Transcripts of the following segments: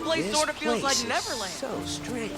place sort of feels like Neverland. So strange.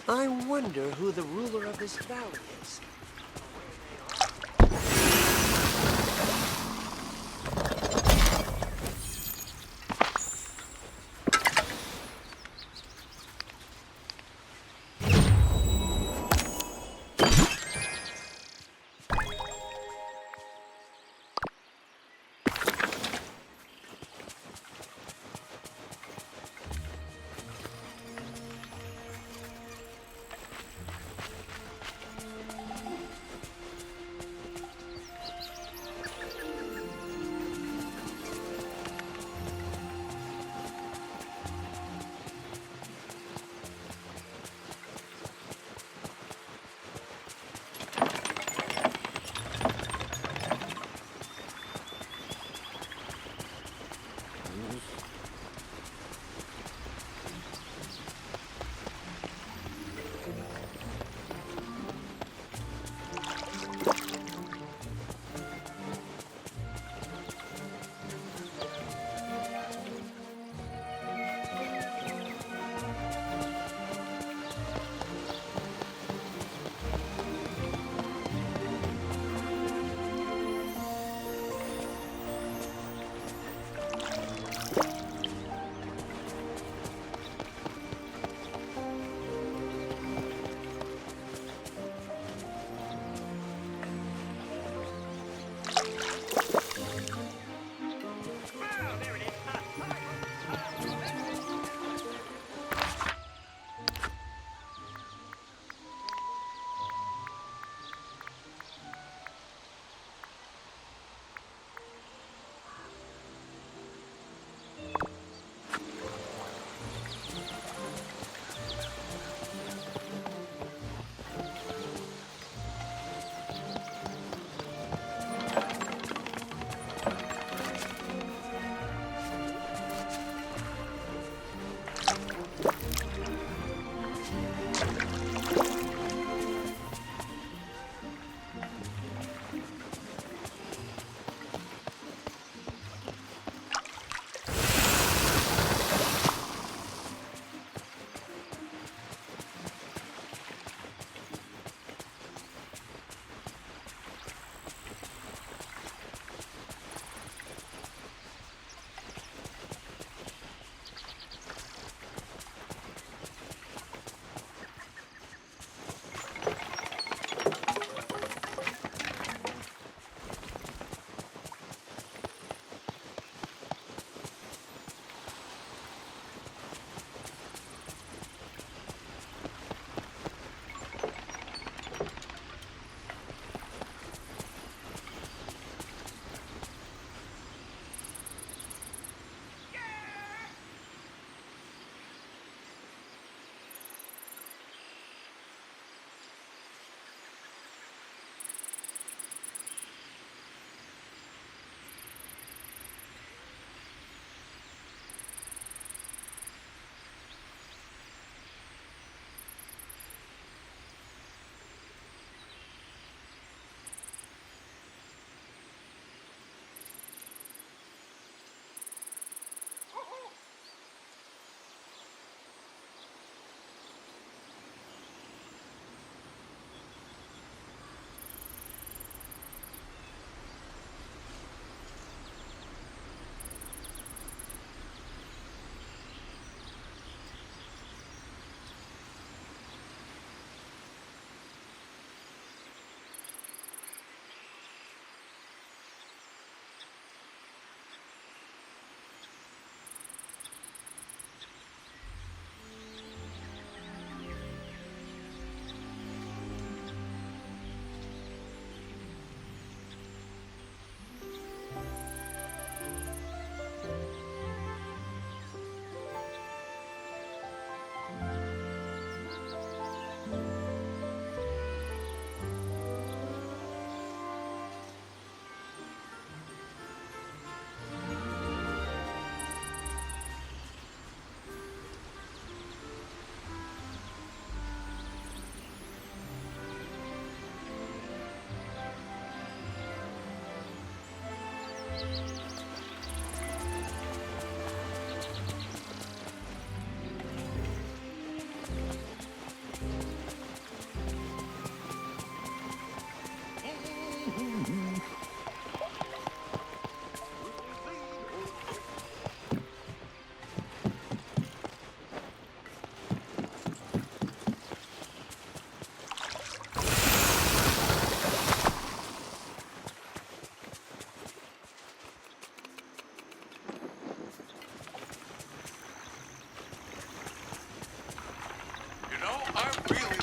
I wonder who the ruler of this valley is.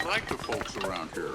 Like the folks around here.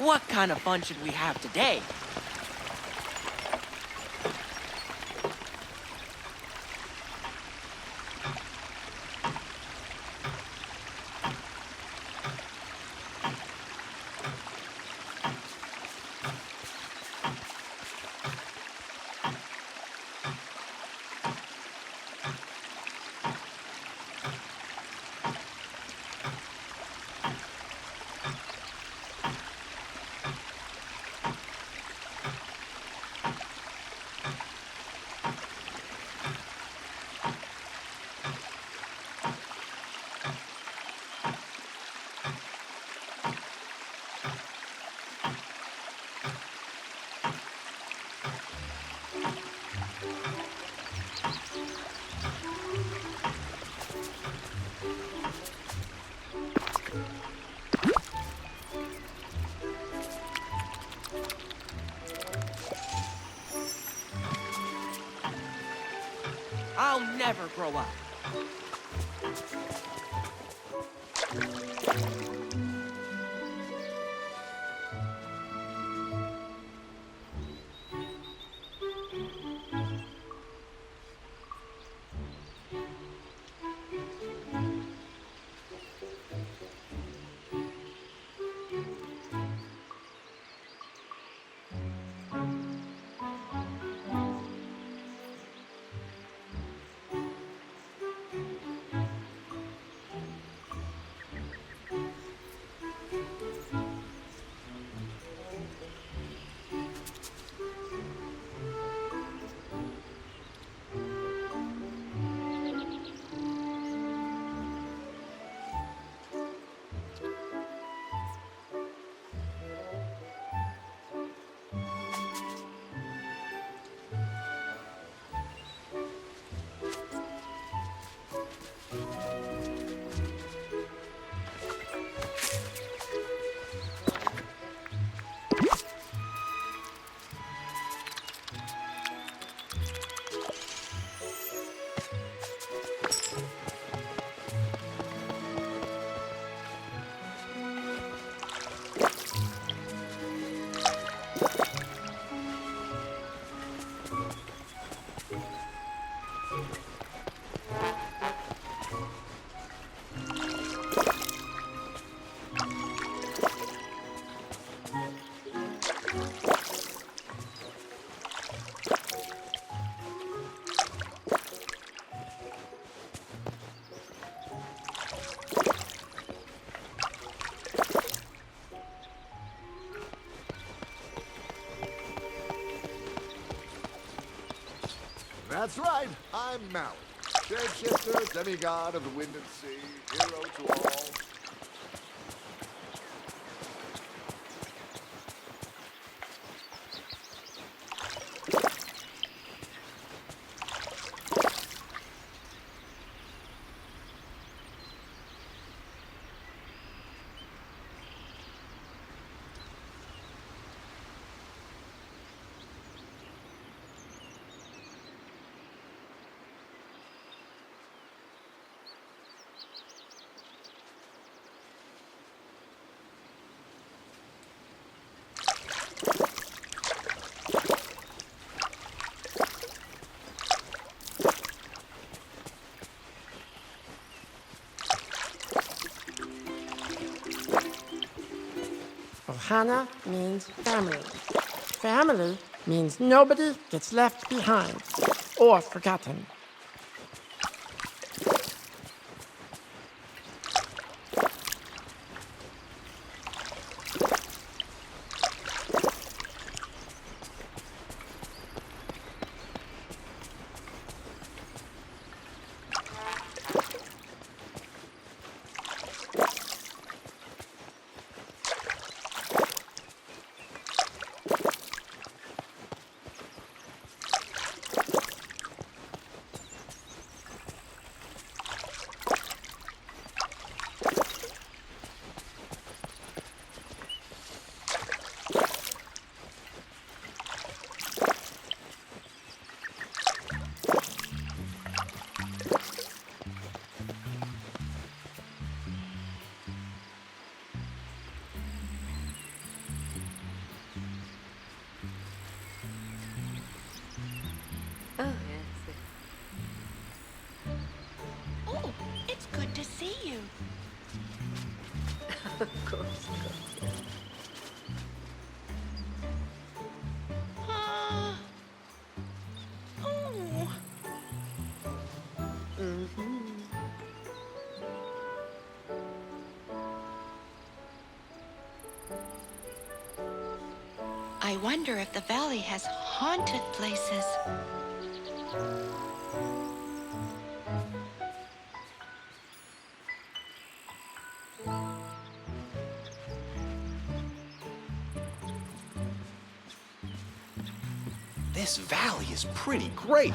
What kind of fun should we have today? I'll never grow up. That's right, I'm Mal. Shapeshifter, demigod of the wind and sea, hero to all. Ohana means family. Family means nobody gets left behind or forgotten. Oh, yes. Oh, it's good to see you. Of course. Oh. I wonder if the valley has haunted places. This valley is pretty great.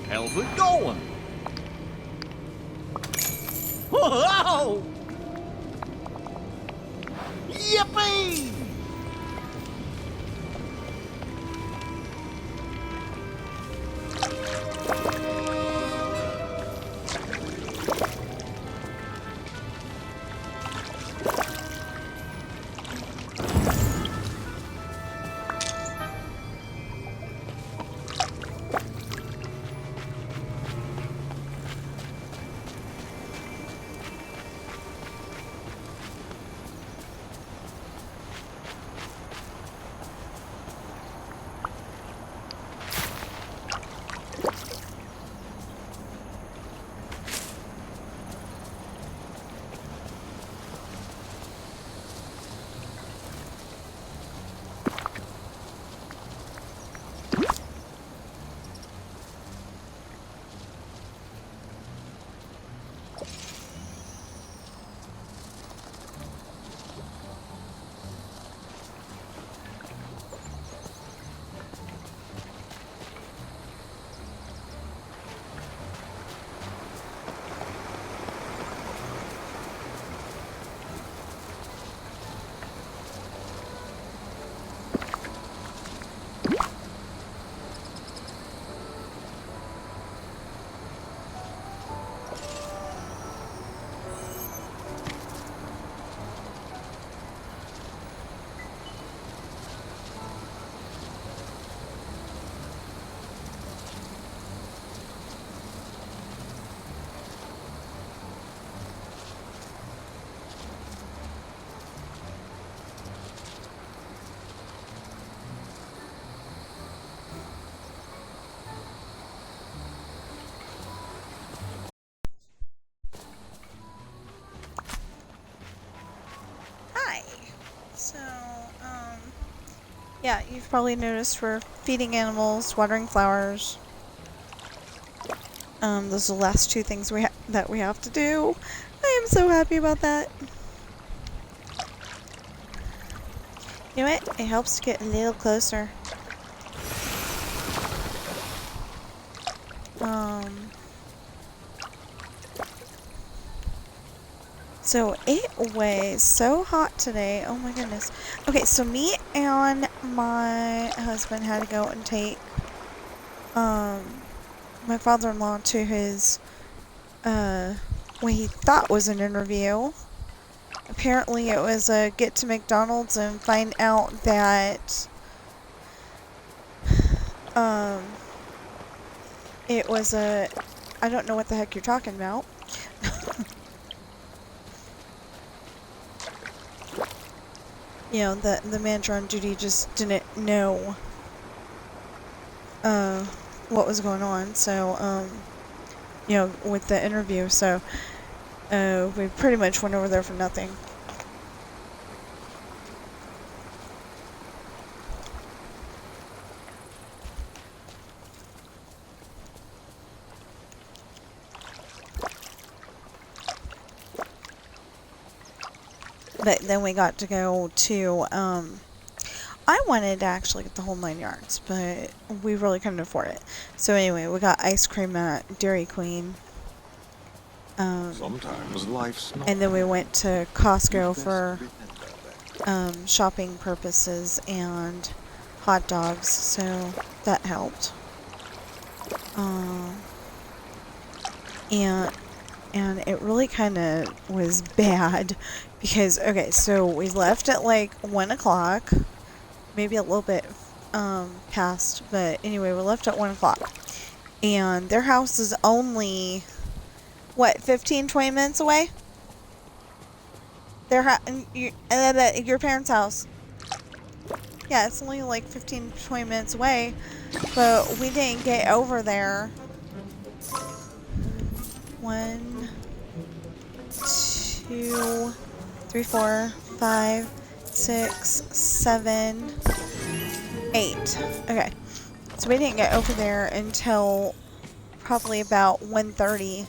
How's it going? Whoa! Yippee! Yeah, you've probably noticed we're feeding animals, watering flowers. Those are the last two things that we have to do. I am so happy about that. You know what? It helps to get a little closer. So it was so hot today. Oh my goodness. Okay, so me and my husband had to go and take my father-in-law to his what he thought was an interview. Apparently it was a get to McDonald's and find out that it was a, I don't know what the heck you're talking about. You know, the manager on duty just didn't know what was going on, so you know, with the interview, so we pretty much went over there for nothing. But then we got to go to, I wanted to actually get the whole 9 yards, but we really couldn't afford it. So anyway, we got ice cream at Dairy Queen. Sometimes life's not. And then we went to Costco for shopping purposes and hot dogs, so that helped. And it really kind of was bad because, okay, so we left at like 1 o'clock, maybe a little bit past, but anyway, we left at 1 o'clock. And their house is only, what, 15, 20 minutes away? Your parents' house. Yeah, it's only like 15, 20 minutes away, but we didn't get over there. 1, 2, 3, 4, 5, 6, 7, 8. Okay. So we didn't get over there until probably about 1:30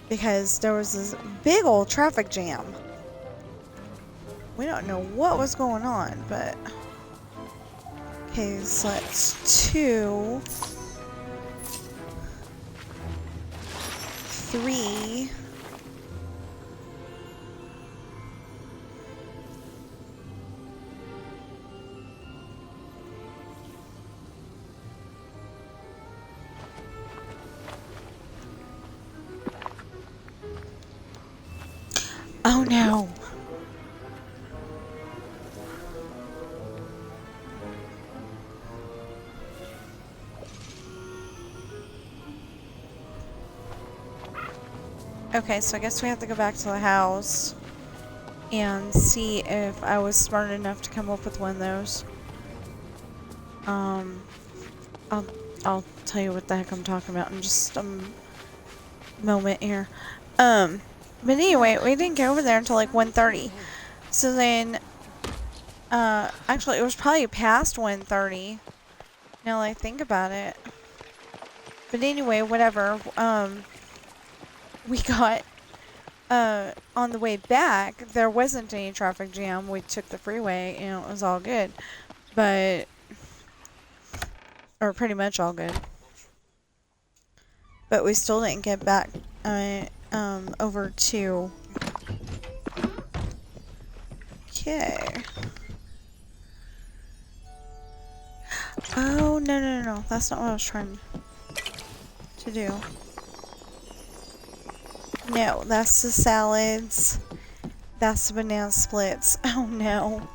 because there was this big old traffic jam. We don't know what was going on, but okay, so that's 2, 3. Oh no. Okay, so I guess we have to go back to the house and see if I was smart enough to come up with one of those. I'll tell you what the heck I'm talking about in just a moment here. But anyway, we didn't get over there until like 1:30. So then, actually it was probably past 1:30. Now that I think about it. But anyway, whatever. We got, on the way back, there wasn't any traffic jam. We took the freeway and it was all good. But, or pretty much all good. But we still didn't get back, over to, okay. Oh, no. That's not what I was trying to do. No, that's the salads. That's the banana splits. Oh no.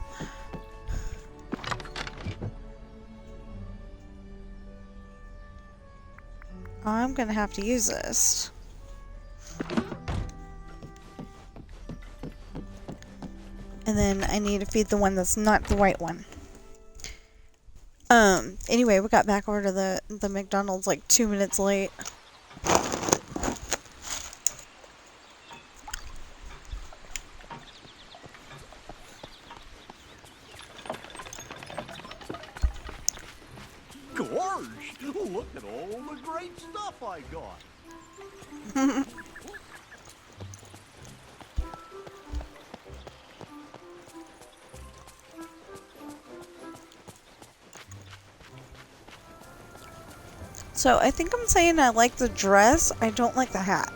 I'm gonna have to use this. And then I need to feed the one that's not the right one. Anyway, we got back over to the McDonald's like 2 minutes late. Gosh, look at all the great stuff I got. So I think I'm saying I like the dress, I don't like the hat.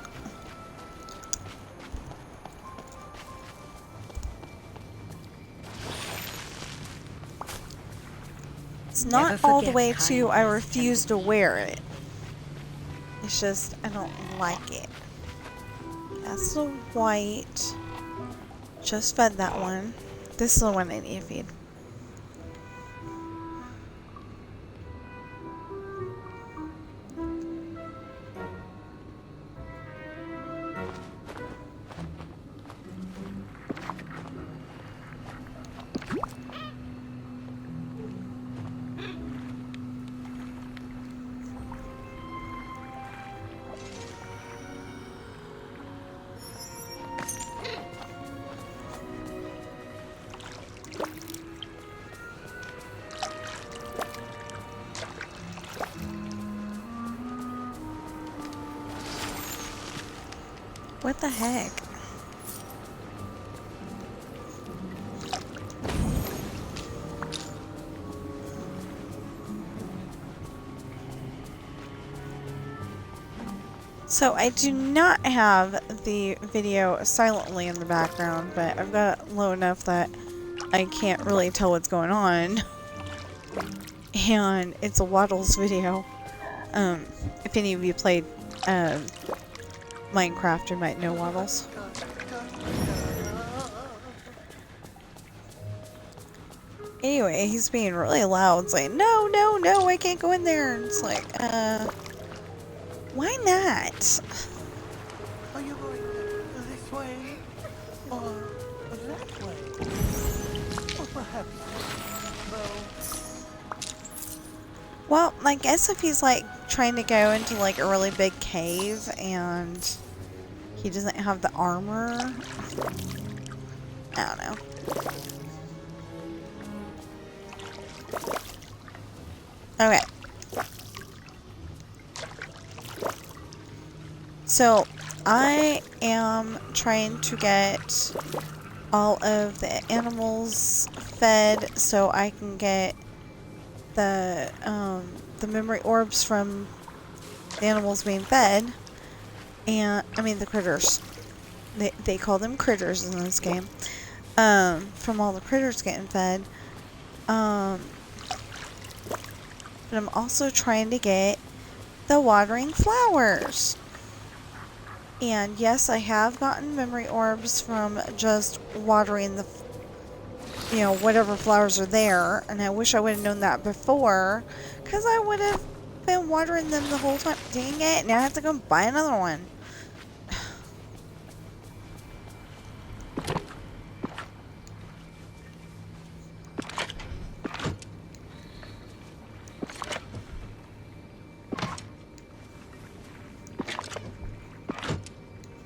It's not all the way to I refuse to wear it. It's just I don't like it. That's the white. Just fed that one. This is the one I need to feed. What the heck? So I do not have the video silently in the background, but I've got it low enough that I can't really tell what's going on. And it's a Waddles video. If any of you played Minecraft, you might know Waddles. Anyway, he's being really loud, saying, no, no, no, I can't go in there. And it's like, why not? Are you going this way? Or that way? Or perhaps... Well, I guess if he's like trying to go into like a really big cave and he doesn't have the armor, I don't know. Okay. So I am trying to get all of the animals fed so I can get the memory orbs from the animals being fed, and I mean the critters. They call them critters in this game. From all the critters getting fed. But I'm also trying to get the watering flowers. And yes, I have gotten memory orbs from just watering the, you know, whatever flowers are there. And I wish I would have known that before, because I would have been watering them the whole time. Dang it, now I have to go buy another one.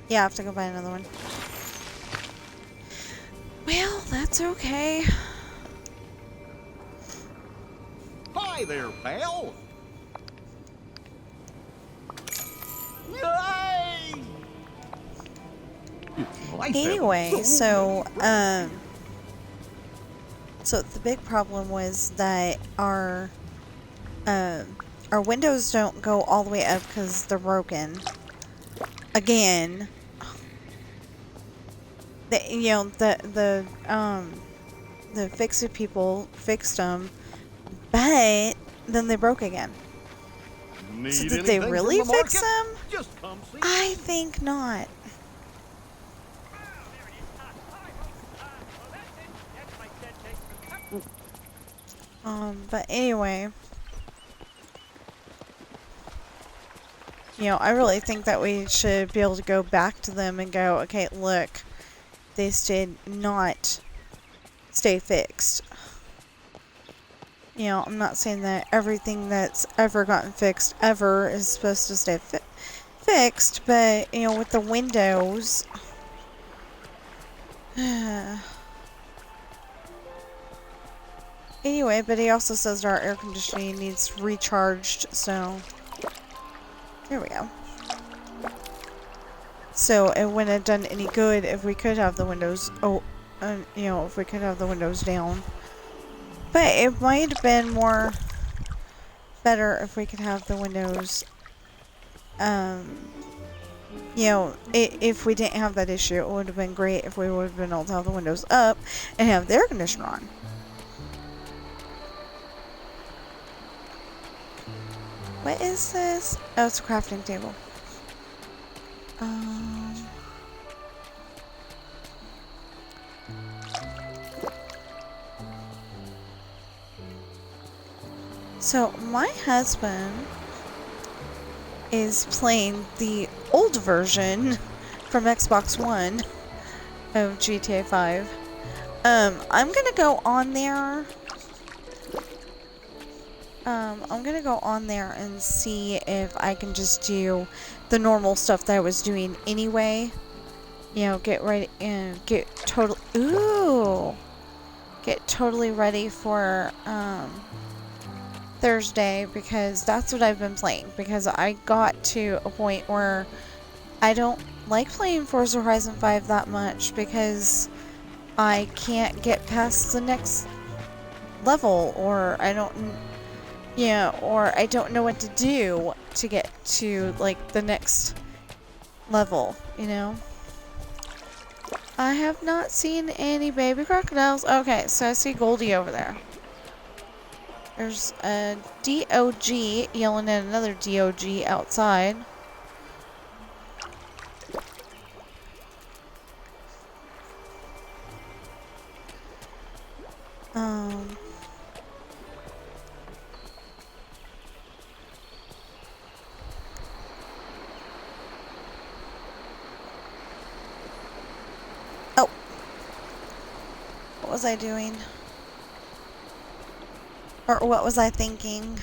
Yeah, I have to go buy another one. Well, that's okay. Hi there, pal. Yay! Anyway, so the big problem was that our windows don't go all the way up because they're broken. Again. The fix-it people fixed them, but then they broke again. So did they really fix them? I think not. But anyway, you know, I really think that we should be able to go back to them and go, okay, look, this did not stay fixed. You know, I'm not saying that everything that's ever gotten fixed ever is supposed to stay fixed, but, you know, with the windows... Anyway, but he also says that our air conditioning needs recharged, so there we go. So it wouldn't have done any good if we could have the windows, if we could have the windows down. But it might have been more better if we could have the windows, if we didn't have that issue. It would have been great if we would have been able to have the windows up and have the air conditioner on. What is this? Oh, it's a crafting table. So my husband is playing the old version from Xbox One of GTA 5. I'm gonna go on there. I'm gonna go on there and see if I can just do the normal stuff that I was doing anyway. You know, get ready and get totally ready for Thursday, because that's what I've been playing, because I got to a point where I don't like playing Forza Horizon 5 that much because I can't get past the next level, or I don't know what to do to get to, like, the next level, you know? I have not seen any baby crocodiles. Okay, so I see Goldie over there. There's a DOG yelling at another DOG outside. Oh. What was I doing? Or what was I thinking?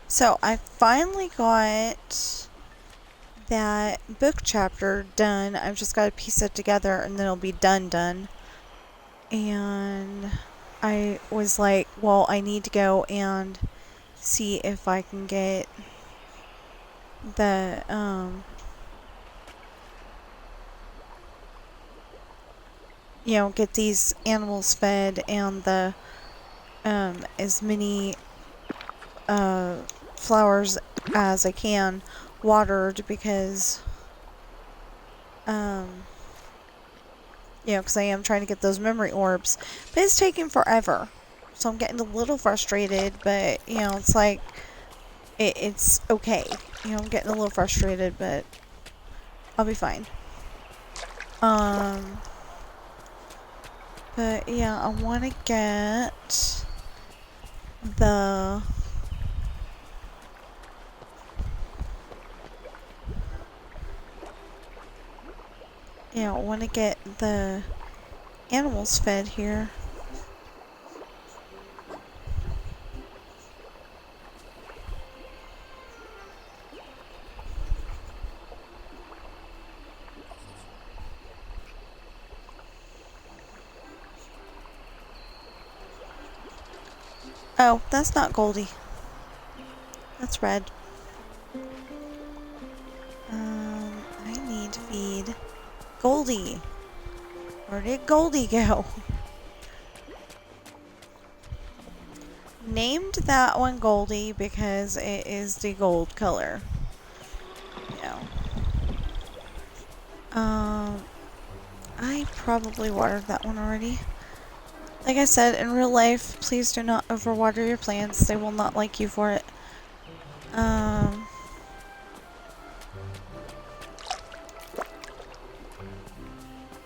So I finally got that book chapter done. I've just got to piece it together and then it'll be done. And I was like, well, I need to go and see if I can get the get these animals fed and the as many flowers as I can watered, because because I am trying to get those memory orbs, but it's taking forever, so I'm getting a little frustrated. But it's like it's okay. I'm getting a little frustrated, but I'll be fine. But yeah, I want to get the I want to get the animals fed here. Oh, that's not Goldie. That's Red. I need to feed Goldie. Where did Goldie go? Named that one Goldie because it is the gold color. I probably watered that one already. Like I said, in real life, please do not overwater your plants. They will not like you for it.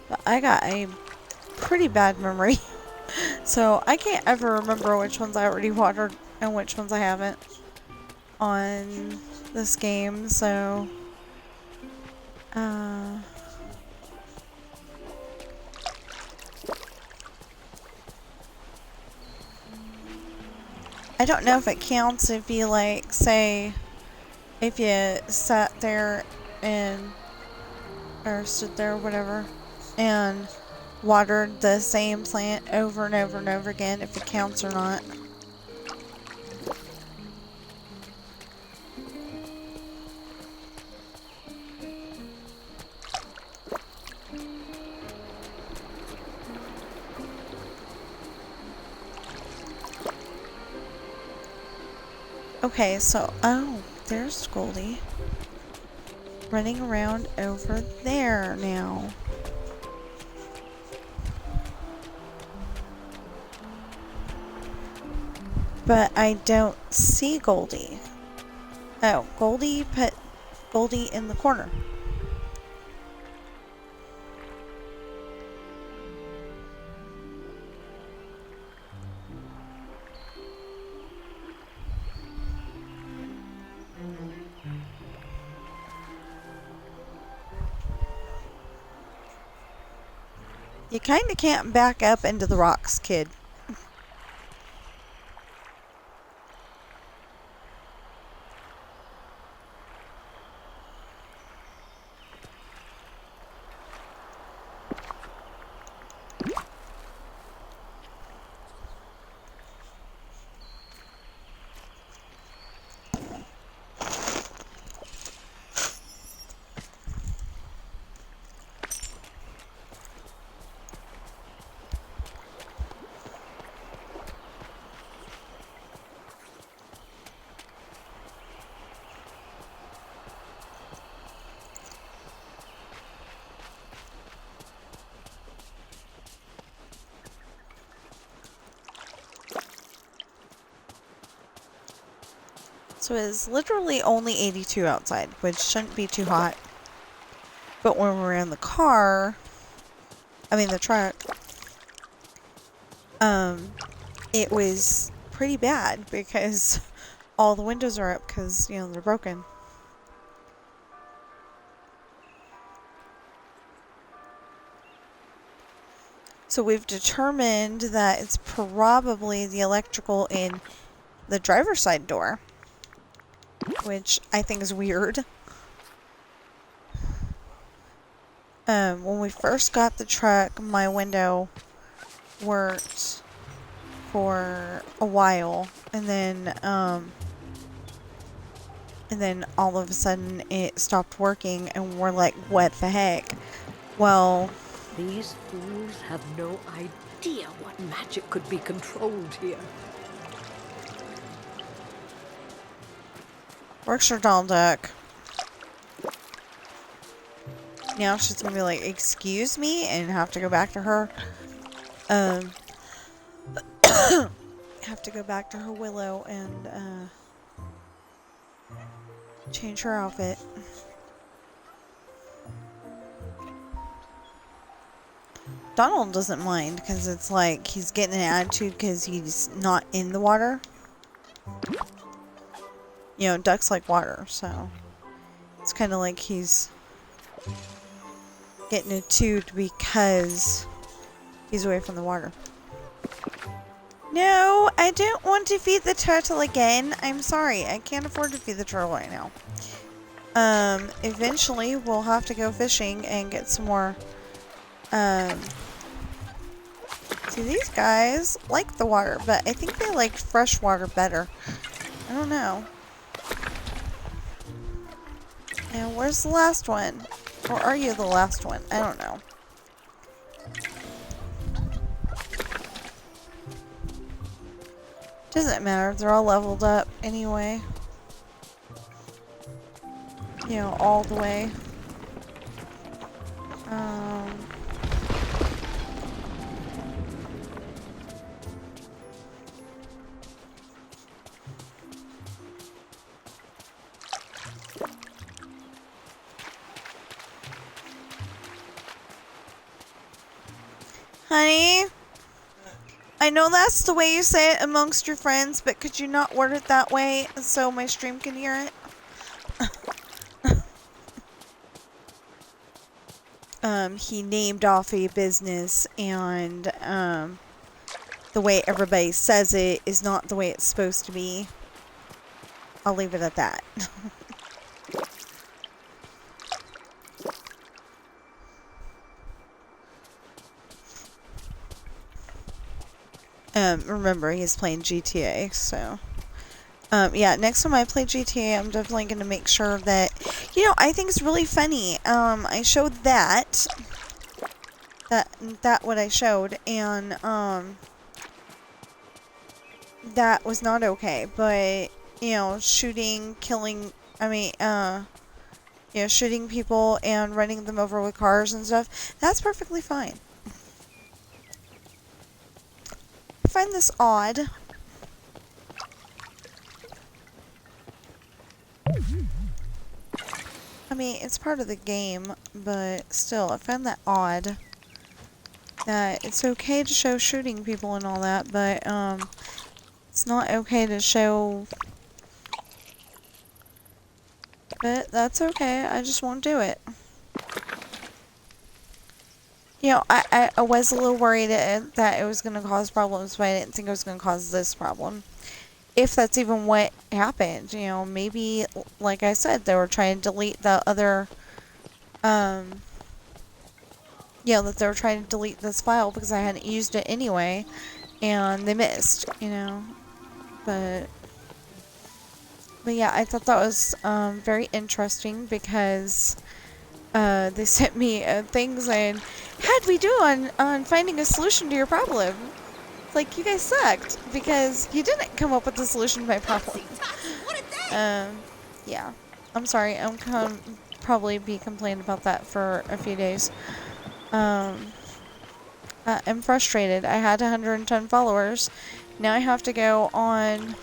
But I got a pretty bad memory. So I can't ever remember which ones I already watered and which ones I haven't on this game. So, I don't know if it counts if you, like, say, if you sat there and, or stood there or whatever, and watered the same plant over and over and over again, if it counts or not. Okay, so, oh, there's Goldie. Running around over there now. But I don't see Goldie. Oh, Goldie put Goldie in the corner. You kind of can't back up into the rocks, kid. So it's literally only 82 outside, which shouldn't be too hot. But when we're in the car, I mean the truck, it was pretty bad because all the windows are up because, you know, they're broken. So we've determined that it's probably the electrical in the driver's side door, which I think is weird. When we first got the truck, my window worked for a while, and then all of a sudden it stopped working, and we're like, what the heck? Well, These fools have no idea what magic could be controlled here. works for Donald Duck. Now she's gonna be like, excuse me, and have to go back to her. Have to go back to her willow and change her outfit. Donald doesn't mind because it's like he's getting an attitude because he's not in the water. You know, ducks like water, so it's kind of like he's getting a toot because he's away from the water. No, I don't want to feed the turtle again. I'm sorry, I can't afford to feed the turtle right now. Eventually we'll have to go fishing and get some more. See, these guys like the water, but I think they like fresh water better. I don't know. Now, where's the last one? Or are you the last one? I don't know. Doesn't matter. They're all leveled up anyway. You know, all the way. Honey, I know that's the way you say it amongst your friends, but could you not word it that way so my stream can hear it? He named off a business, and the way everybody says it is not the way it's supposed to be. I'll leave it at that. Remember, he's playing GTA, so... yeah, next time I play GTA, I'm definitely going to make sure that... You know, I think it's really funny. I showed that... That what I showed, and, that was not okay, but, you know, shooting, killing... I mean, you know, shooting people and running them over with cars and stuff, that's perfectly fine. I find this odd. I mean, it's part of the game, but still, I find that odd. That it's okay to show shooting people and all that, but, it's not okay to show... But that's okay, I just won't do it. You know, I was a little worried that it was going to cause problems, but I didn't think it was going to cause this problem. If that's even what happened, you know, maybe, like I said, they were trying to delete the other, yeah, that they were trying to delete this file because I hadn't used it anyway, and they missed, you know, but yeah, I thought that was, very interesting because, they sent me a thing saying, how'd we do on finding a solution to your problem? Like, you guys sucked, because you didn't come up with the solution to my problem. Yeah. I'm sorry, I'm probably be complaining about that for a few days. I'm frustrated. I had 110 followers. Now I have to go on,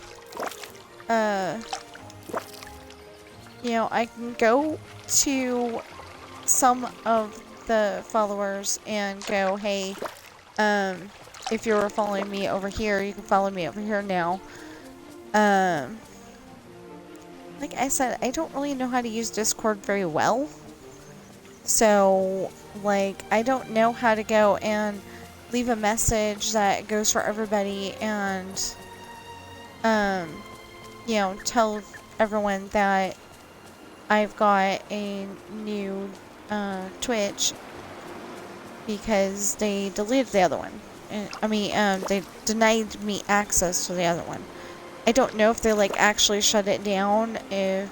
you know, I can go to some of the followers and go, hey, if you were following me over here, you can follow me over here now. Like I said, I don't really know how to use Discord very well. So, like, I don't know how to go and leave a message that goes for everybody and, you know, tell everyone that I've got a new, Twitch because they deleted the other one. I mean, they denied me access to the other one. I don't know if they, like, actually shut it down, if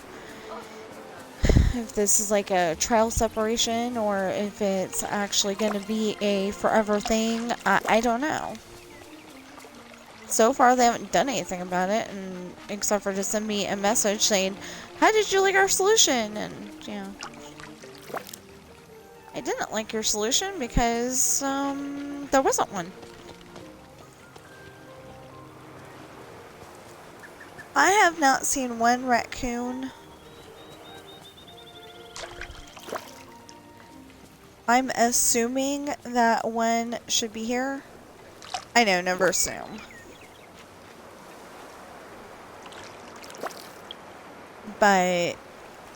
this is, like, a trial separation, or if it's actually gonna be a forever thing. I don't know. So far, they haven't done anything about it, and except for to send me a message saying, how did you like our solution? And, you know, I didn't like your solution because, there wasn't one. I have not seen one raccoon. I'm assuming that one should be here. I know, never assume. But,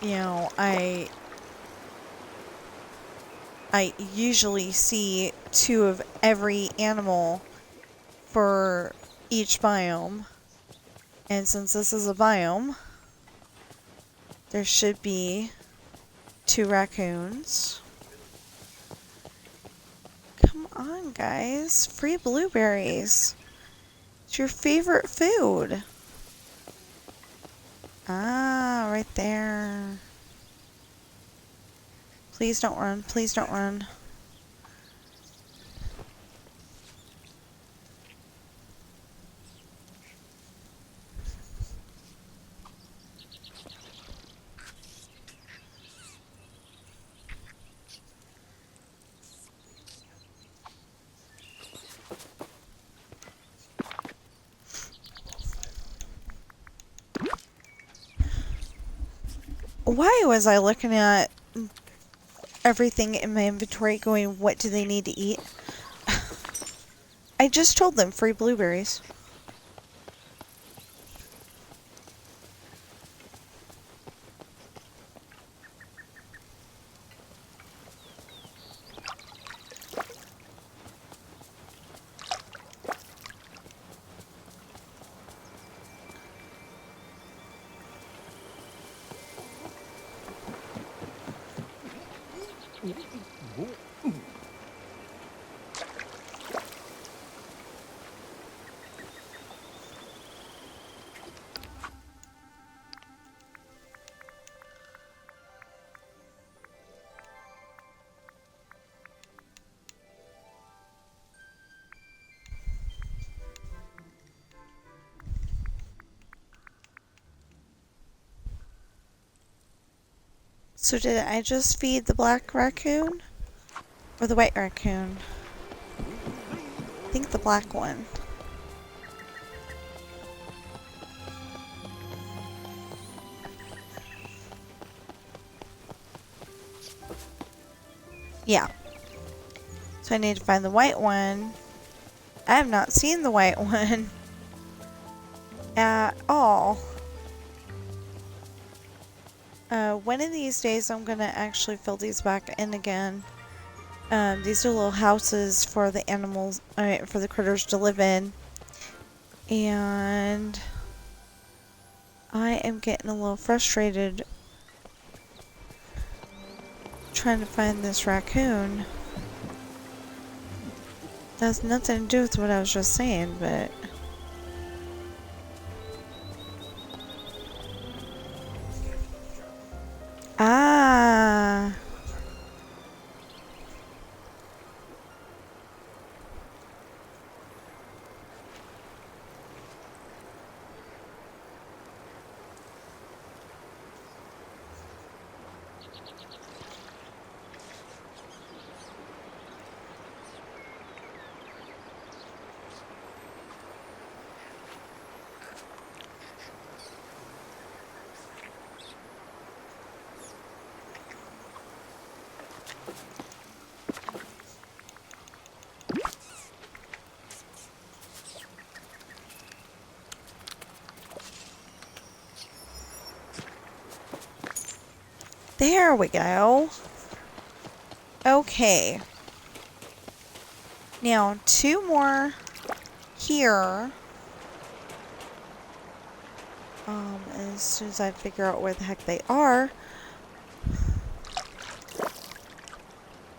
you know, I usually see 2 of every animal for each biome. And since this is a biome, there should be 2 raccoons. Come on, guys. Free blueberries. It's your favorite food. Ah, right there. Please don't run. Please don't run. Why was I looking at everything in my inventory going, what do they need to eat? I just told them free blueberries. So did I just feed the black raccoon? Or the white raccoon? I think the black one. Yeah. So I need to find the white one. I have not seen the white one at all. One of these days I'm gonna actually fill these back in again. These are little houses for the animals, for the critters to live in. And I am getting a little frustrated trying to find this raccoon. That has nothing to do with what I was just saying, but... Ah! There we go. Okay. Now, 2 more here. As soon as I figure out where the heck they are.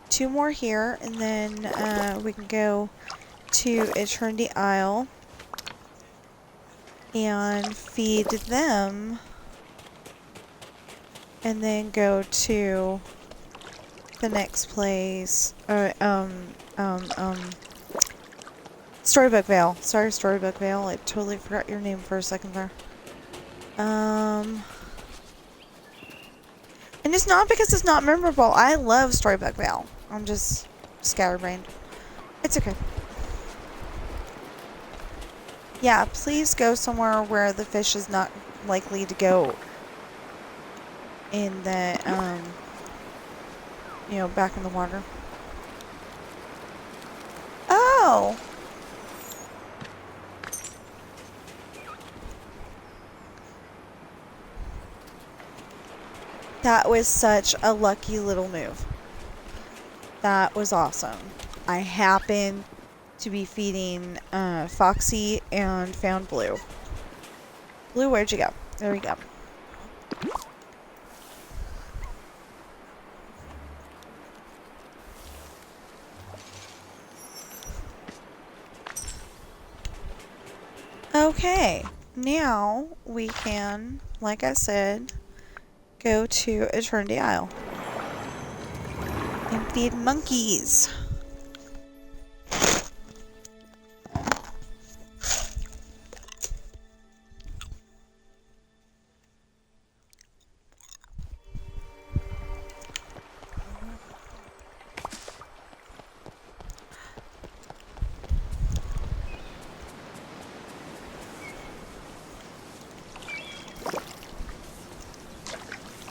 2 more here, and then we can go to Eternity Isle and feed them. And then go to the next place. Storybook Vale. Sorry, Storybook Vale. I totally forgot your name for a second there. And it's not because it's not memorable. I love Storybook Vale. I'm just scatterbrained. It's okay. Yeah, please go somewhere where the fish is not likely to go in the, you know, back in the water. Oh! That was such a lucky little move. That was awesome. I happened to be feeding Foxy and found Blue. Blue, where'd you go? There we go. Okay, now we can, like I said, go to Eternity Isle and feed monkeys.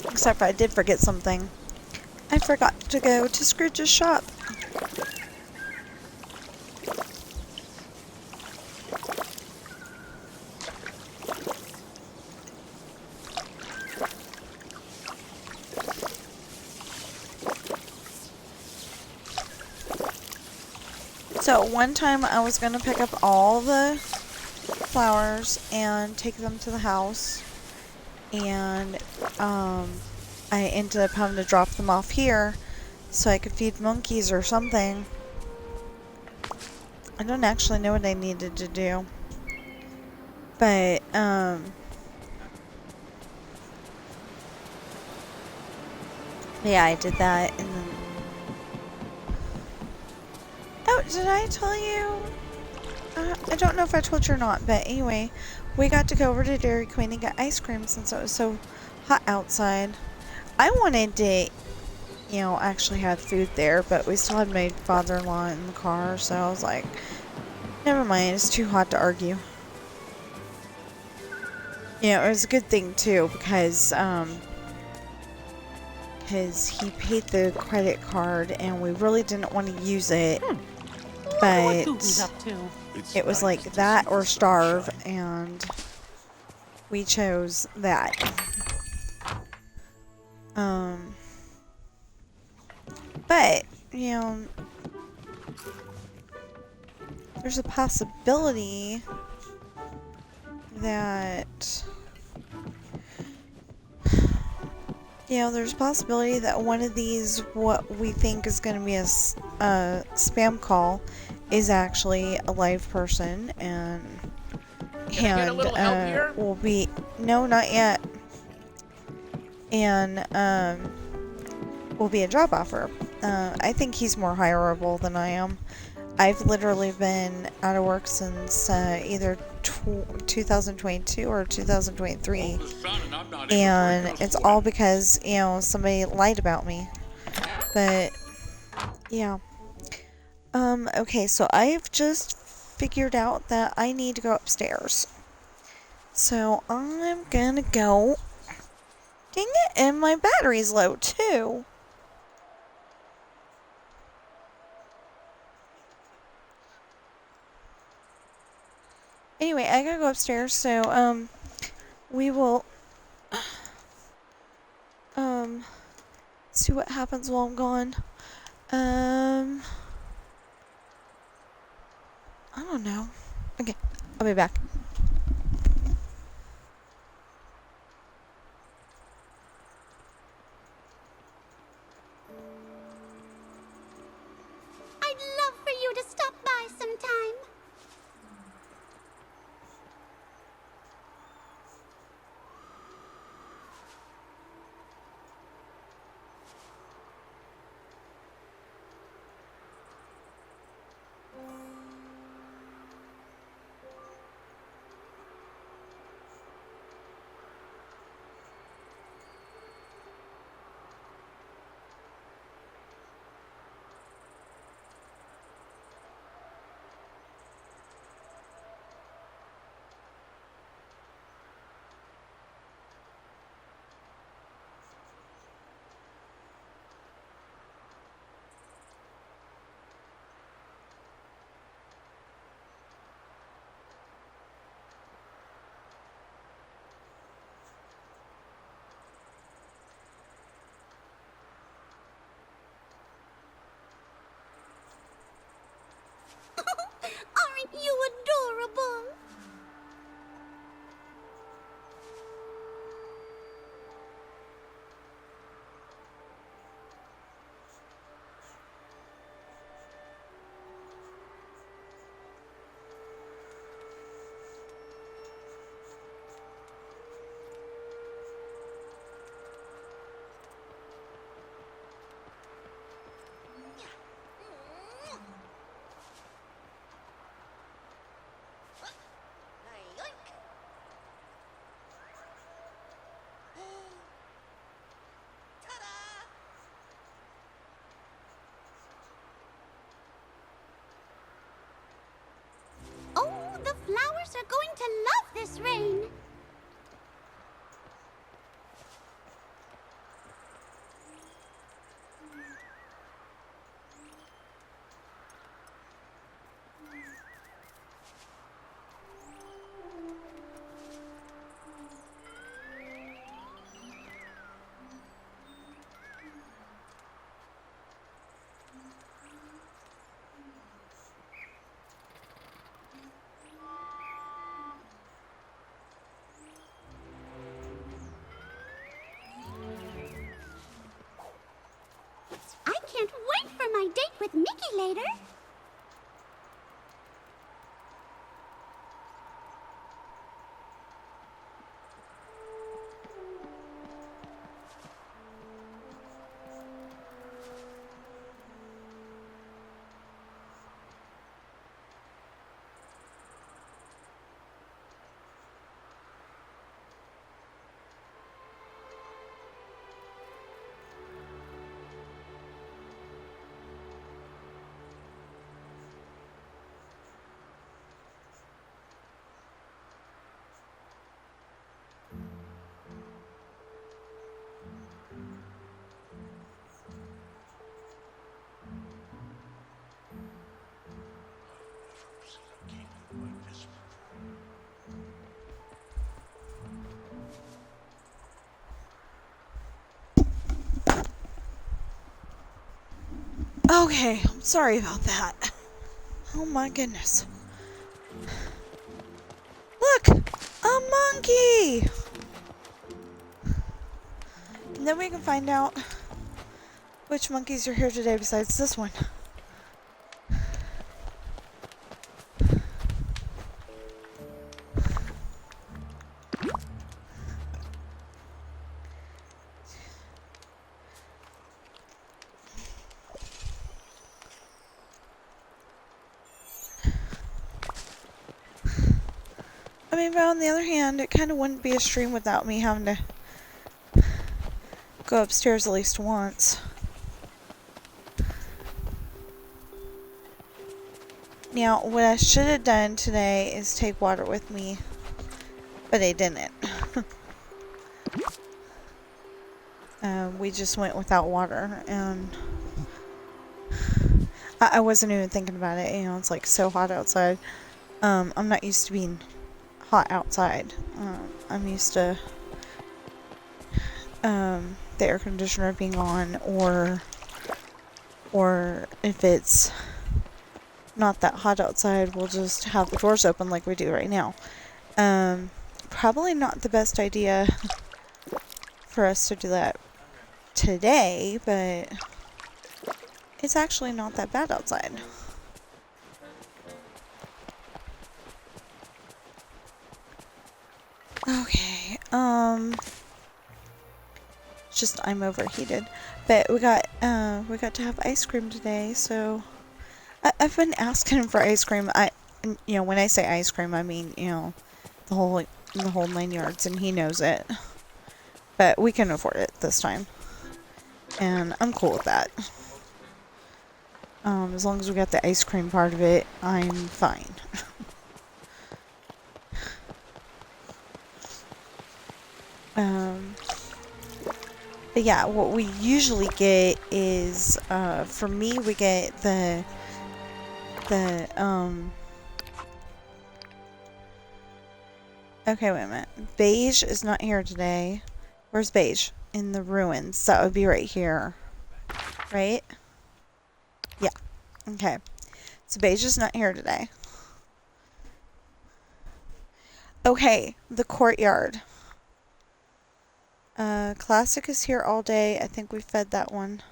Except for I did forget something. I forgot to go to Scrooge's shop. So one time I was going to pick up all the flowers and take them to the house. And I ended up having to drop them off here so I could feed monkeys or something. I don't actually know what I needed to do. But, yeah, I did that, and then... Oh, did I tell you? I don't know if I told you or not, but anyway, we got to go over to Dairy Queen and get ice cream since it was so hot outside. I wanted to, you know, actually have food there, but we still had my father-in-law in the car, so I was like, never mind, it's too hot to argue. Yeah, it was a good thing, too, because he paid the credit card, and we really didn't want to use it, but it was like that or starve, and we chose that. But, you know, there's a possibility that, you know, there's a possibility that one of these, what we think is going to be a spam call, is actually a live person, and will be, no, not yet, and will be a job offer. I think he's more hireable than I am. I've literally been out of work since either 2022 or 2023, and it's all because, you know, somebody lied about me. But yeah, okay, so I've just figured out that I need to go upstairs, so I'm gonna go. Dang it, and my battery's low too. Anyway, I gotta go upstairs, so, we will, see what happens while I'm gone. I don't know. Okay, I'll be back. I'd love for you to stop by sometime. Aren't you adorable? Flowers are going to love this rain. with Mickey later. Okay, I'm sorry about that. Oh my goodness. Look! A monkey! And then we can find out which monkeys are here today besides this one. I mean, but on the other hand, it kind of wouldn't be a stream without me having to go upstairs at least once. Now, what I should have done today is take water with me, but I didn't. We just went without water, and I wasn't even thinking about it. You know, it's like so hot outside. I'm not used to being hot outside. I'm used to the air conditioner being on, or if it's not that hot outside, we'll just have the doors open like we do right now. Probably not the best idea for us to do that today, but it's actually not that bad outside. Okay, just I'm overheated, but we got to have ice cream today, so I've been asking him for ice cream. You know, when I say ice cream, I mean, you know, the whole 9 yards, and he knows it, but we can afford it this time, and I'm cool with that. As long as we got the ice cream part of it, I'm fine. But yeah, what we usually get is, for me, we get the okay, wait a minute. Beige is not here today. Where's Beige? In the ruins. That would be right here. Right? Yeah. Okay. So Beige is not here today. Okay, the courtyard. Classic is here all day. I think we fed that one.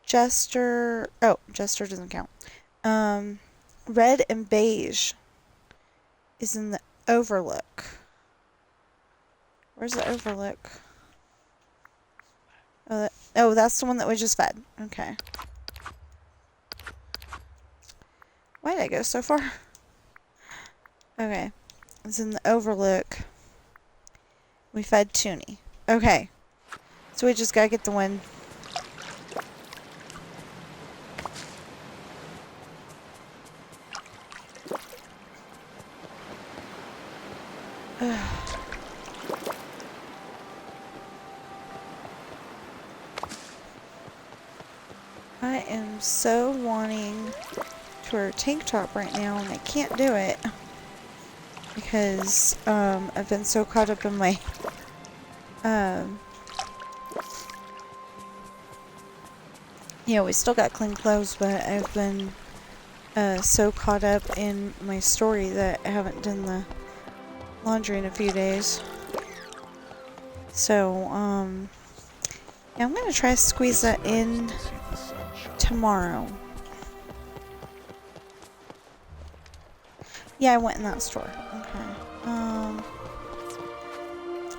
Jester... Oh, Jester doesn't count. Red and Beige is in the Overlook. Where's the Overlook? Oh, that's the one that we just fed. Okay. Why did I go so far? Okay. It's in the Overlook. We fed Toonie. Okay. So we just gotta get the one... I am so wanting to wear a tank top right now, and I can't do it because I've been so caught up in my you know, we still got clean clothes, but I've been so caught up in my story that I haven't done the laundry in a few days. So yeah, I'm gonna try to squeeze that in tomorrow. Yeah, I went in that store. Okay.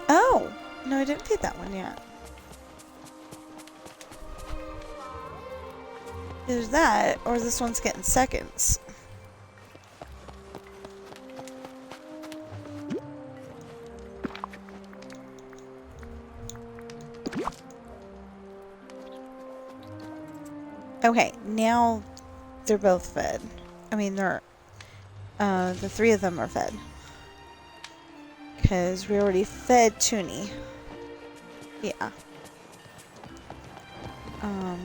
Oh! No, I didn't feed that one yet. Either that, or this one's getting seconds. Okay, now they're both fed. I mean, they're, the three of them are fed. Because we already fed Toonie. Yeah.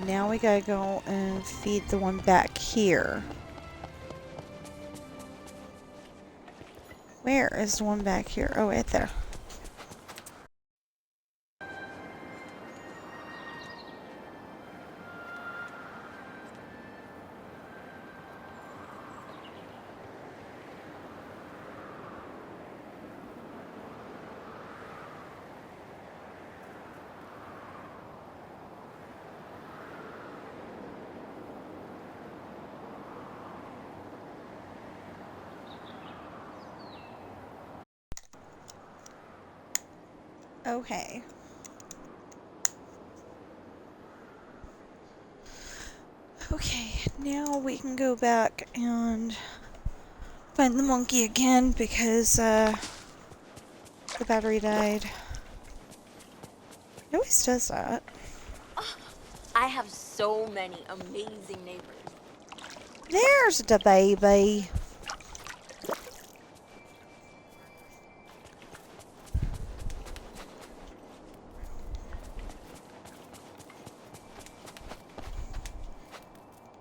Now we gotta go and feed the one back here. Where is the one back here? Oh, right there. Okay. Okay, now we can go back and find the monkey again because the battery died. It always does that. I have so many amazing neighbors. There's the baby.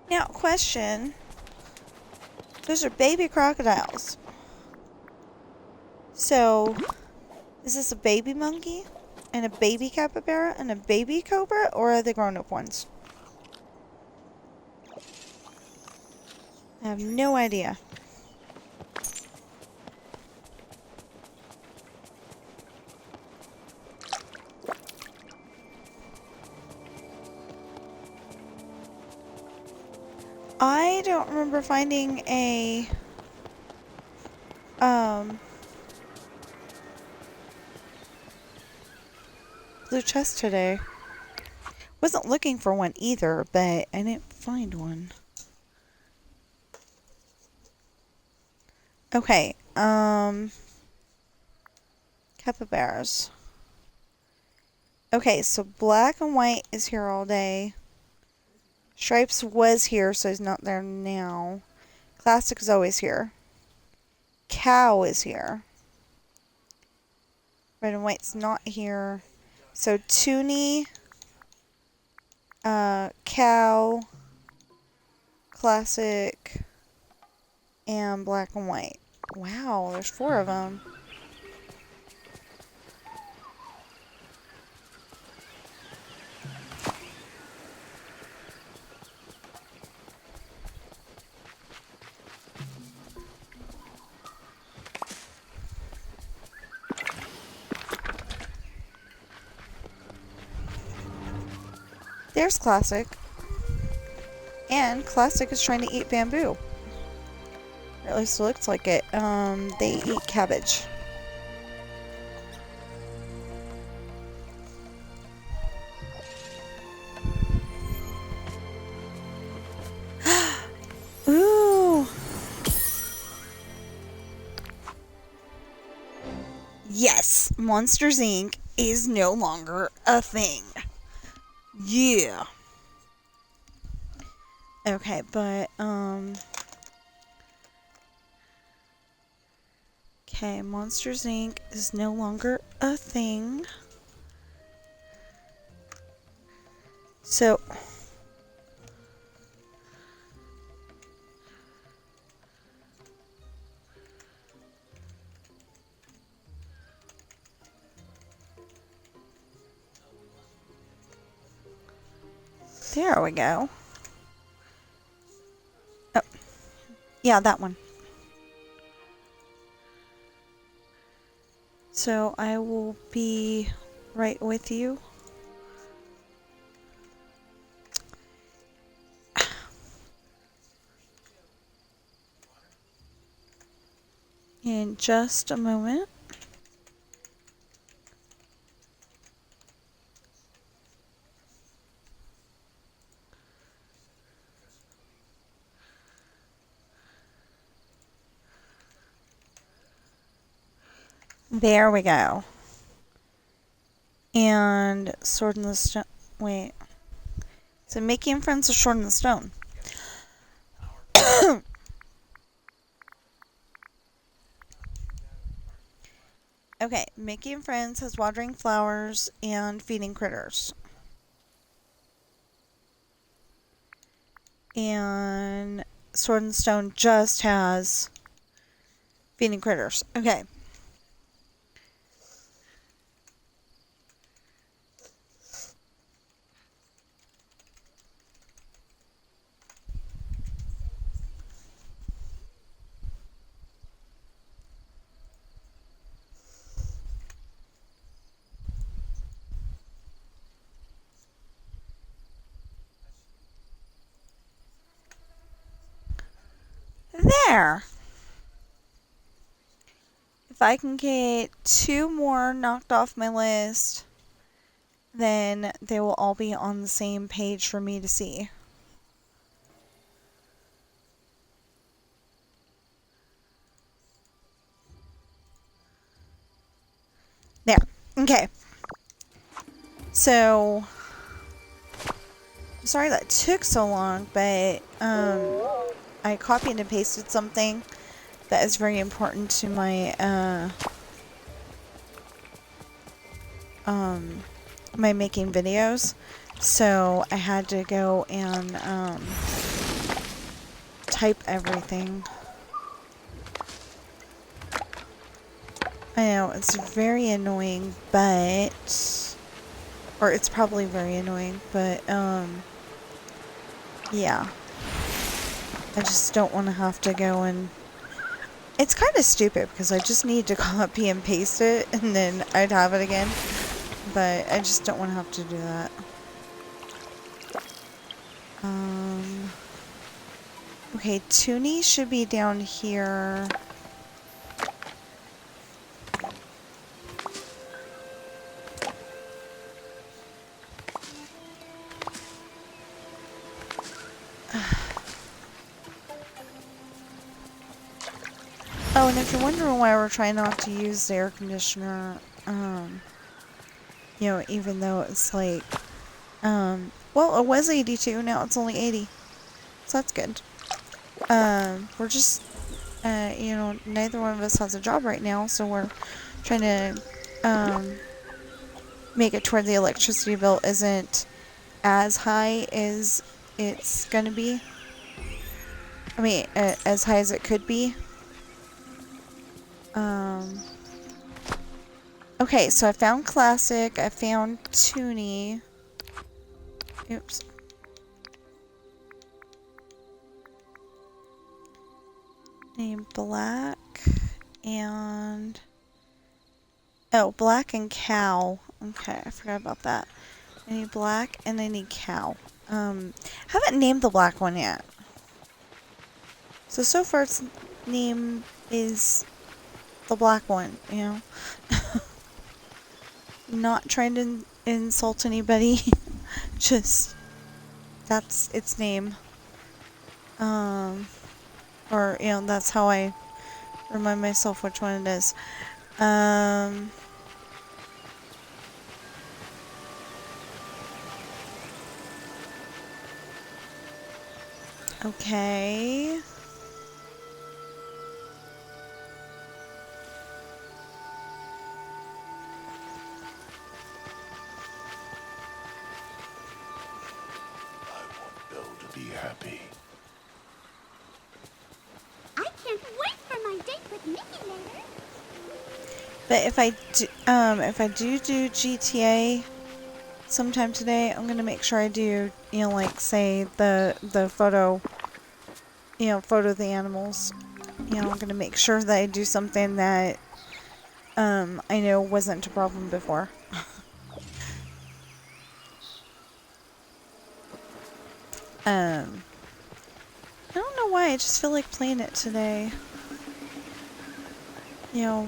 Now, question. Those are baby crocodiles. So, is this a baby monkey? And a baby capybara? And a baby cobra? Or are they grown-up ones? I have no idea. I don't remember finding a blue chest today. Wasn't looking for one either, but I didn't find one. Okay, capybaras. Okay, so black and white is here all day. Stripes was here, so he's not there now. Classic is always here. Cow is here. Red and white's not here. So Toonie, cow, classic, and black and white. Wow, there's 4 of them. There's Classic. And Classic is trying to eat bamboo. Or at least it looks like it. They eat cabbage. Ooh. Yes, Monsters Inc. is no longer a thing. Yeah. Okay, but, okay, Monsters Inc. is no longer a thing. So, there we go. Oh, yeah, that one. So I will be right with you. in just a moment. There we go. And Sword in the Stone. Wait. So making friends with Sword in the Stone. Okay, making friends has watering flowers and feeding critters. And Sword in the Stone just has feeding critters. Okay. There. If I can get 2 more knocked off my list, then they will all be on the same page for me to see. There. Okay. So, I'm sorry that took so long, but I copied and pasted something that is very important to my my making videos, so I had to go and type everything. I know it's very annoying, but or it's probably very annoying, but yeah. I just don't want to have to go and... It's kind of stupid because I just need to copy and paste it and then I'd have it again. But I just don't want to have to do that. Okay, Toonie should be down here. Oh, and if you're wondering why we're trying not to use the air conditioner, you know, even though it's like, well, it was 82, now it's only 80. So that's good. We're just, you know, neither one of us has a job right now, so we're trying to, make it to where the electricity bill isn't as high as it's gonna be. I mean, as high as it could be. Okay, so I found Classic, I found Toonie. Oops. Name Black and... Oh, Black and Cow. Okay, I forgot about that. I need Black and I need Cow. Haven't named the black one yet. So far its name is the black one, you know. Not trying to insult anybody. Just, that's its name. Or, you know, that's how I remind myself which one it is. Okay. Happy. I can't wait for my date with Mickey later. But if I do GTA sometime today, I'm gonna make sure I do, you know, like say the photo, you know, photo of the animals. You know, I'm gonna make sure that I do something that I know wasn't a problem before. I don't know why, I just feel like playing it today. you know,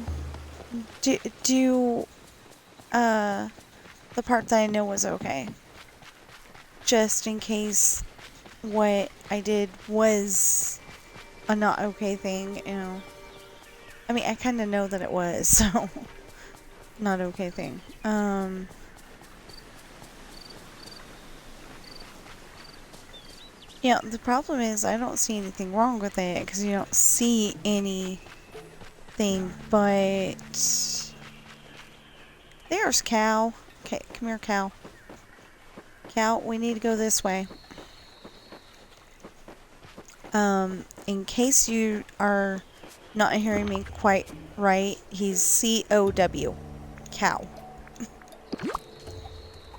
do the part that I know was okay. Just in case what I did was a not okay thing, you know. I mean, I kind of know that it was, so not okay thing. Yeah, the problem is I don't see anything wrong with it because you don't see anything, but there's Cow. Okay, come here, Cow. Cow, we need to go this way. In case you are not hearing me quite right, he's C-O-W. Cow.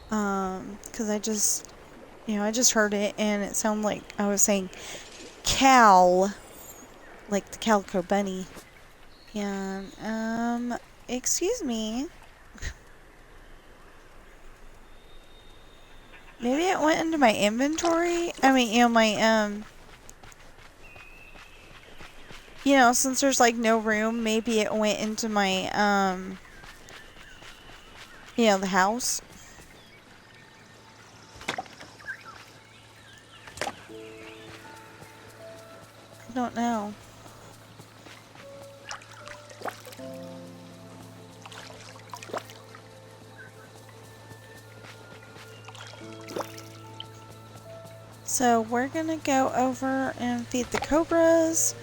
Because I just heard it and it sounded like I was saying Cal, like the Calico Bunny. And, excuse me. Maybe it went into my inventory? I mean, you know, my, you know, since there's, like, no room, maybe it went into my, you know, the house. I don't know. So we're gonna go over and feed the cobras,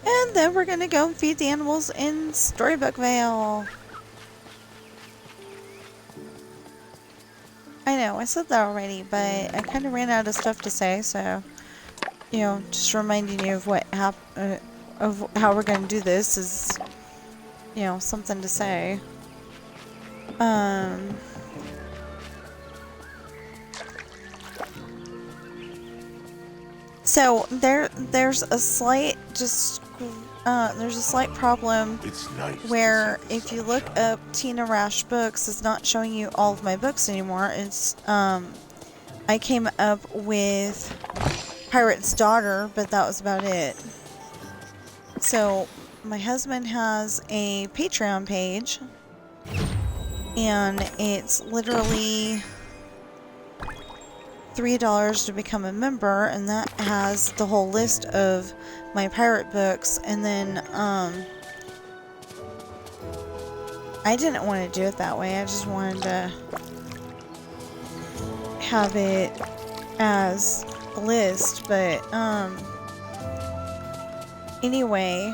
and then we're gonna go and feed the animals in Storybookvale. I know, I said that already, but I kind of ran out of stuff to say, so, you know, just reminding you of what of how we're gonna do this is, you know, something to say. So there's a slight problem where if you look up Tina Rash books, it's not showing you all of my books anymore. It's I came up with Pirate's Daughter, but that was about it. So my husband has a Patreon page, and it's literally $3 to become a member, and that has the whole list of my pirate books. And then I didn't want to do it that way. I just wanted to have it as a list, but anyway,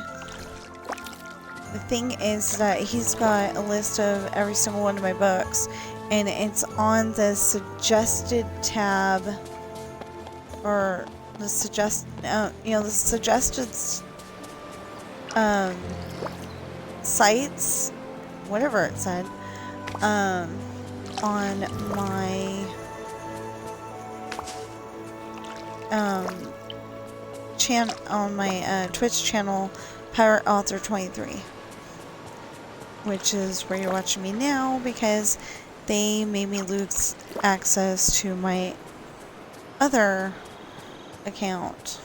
the thing is that he's got a list of every single one of my books, and it's on the suggested tab, or the you know, the suggested sites, whatever it said, on my on my Twitch channel, Pirate Author 23, which is where you're watching me now, because they made me lose access to my other account.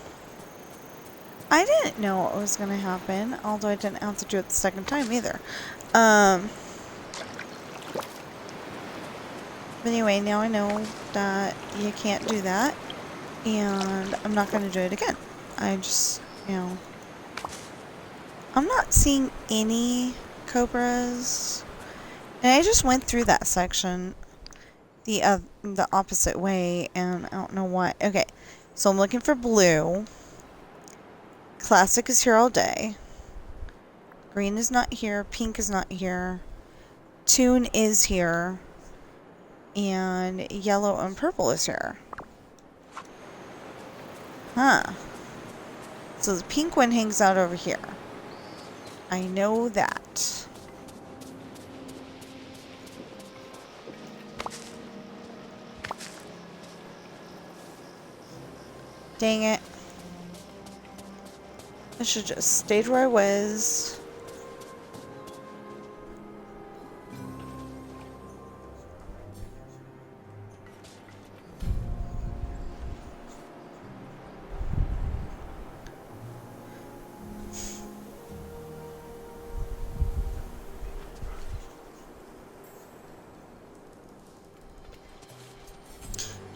I didn't know what was going to happen, although I didn't have to do it the second time either. But anyway, now I know that you can't do that, and I'm not going to do it again. I just, you know, I'm not seeing any cobras. And I just went through that section the opposite way, and I don't know why. Okay, so I'm looking for blue. Classic is here all day. Green is not here. Pink is not here. Tune is here. And yellow and purple is here. Huh. So the pink one hangs out over here. I know that. Dang it. I should just stayed where I was.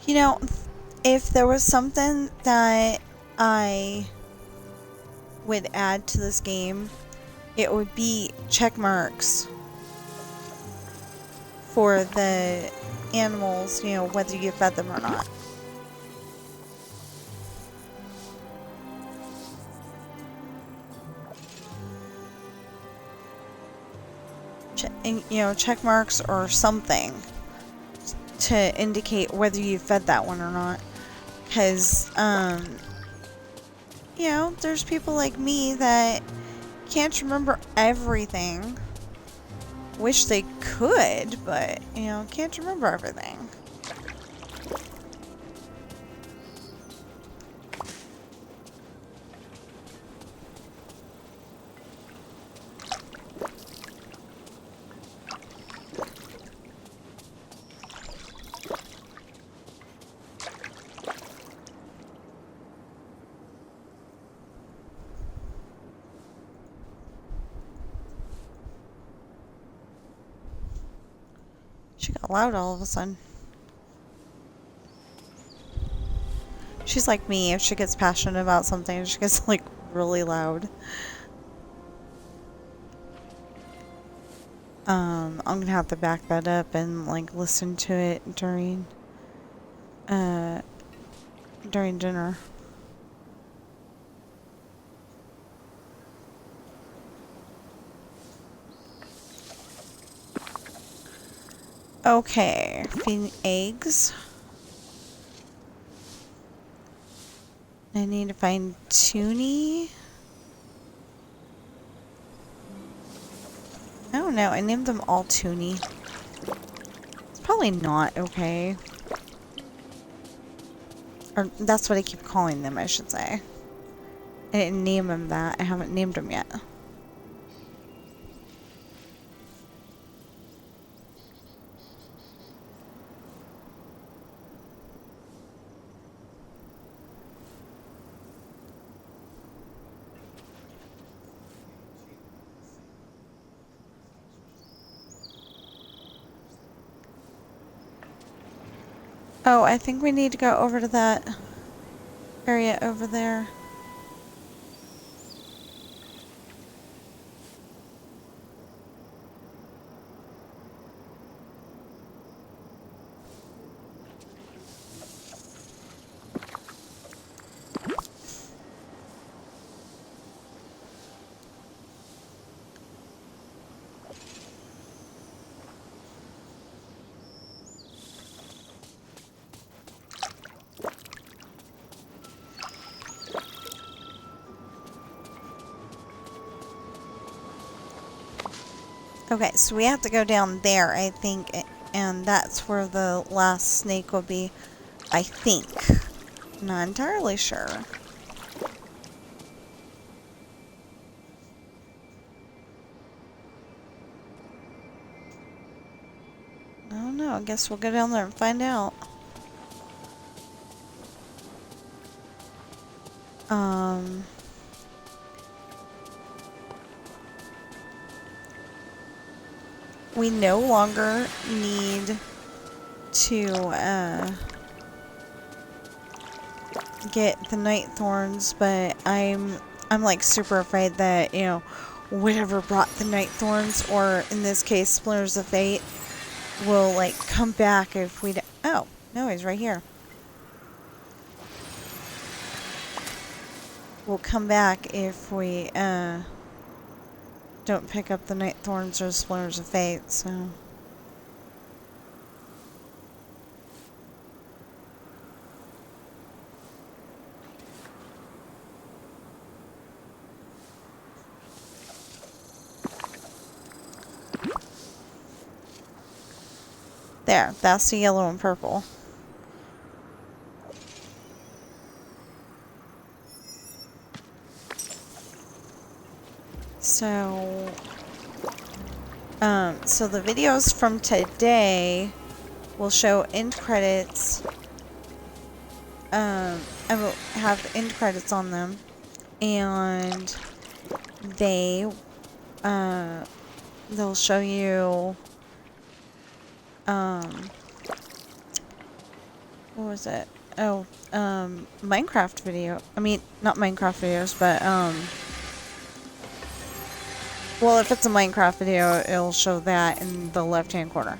You know, if there was something that I would add to this game, it would be check marks for the animals, you know, whether you fed them or not. You know, check marks or something to indicate whether you fed that one or not. Because, you know, there's people like me that can't remember everything. Wish they could, but, you know, can't remember everything. She got loud all of a sudden. She's like me. If she gets passionate about something, she gets like really loud. I'm gonna have to back that up and like listen to it during dinner. Okay, feeding eggs. I need to find Toonie. I don't know, I named them all Toonie. It's probably not okay. Or that's what I keep calling them, I should say. I didn't name them that. I haven't named them yet. Oh, I think we need to go over to that area over there. Okay, so we have to go down there, I think, and that's where the last snake will be, I think. Not entirely sure. I don't know, I guess we'll go down there and find out. We no longer need to get the night thorns, but I'm like super afraid that, you know, whatever brought the night thorns, or in this case splinters of fate, will like come back if we oh, no, he's right here. Will come back if we don't pick up the night thorns or splinters of fate, so. There, that's the yellow and purple. So the videos from today will show end credits. I will have end credits on them, and they'll show you what was it? Oh, Minecraft video. I mean, not Minecraft videos, but, well, if it's a Minecraft video, it'll show that in the left-hand corner.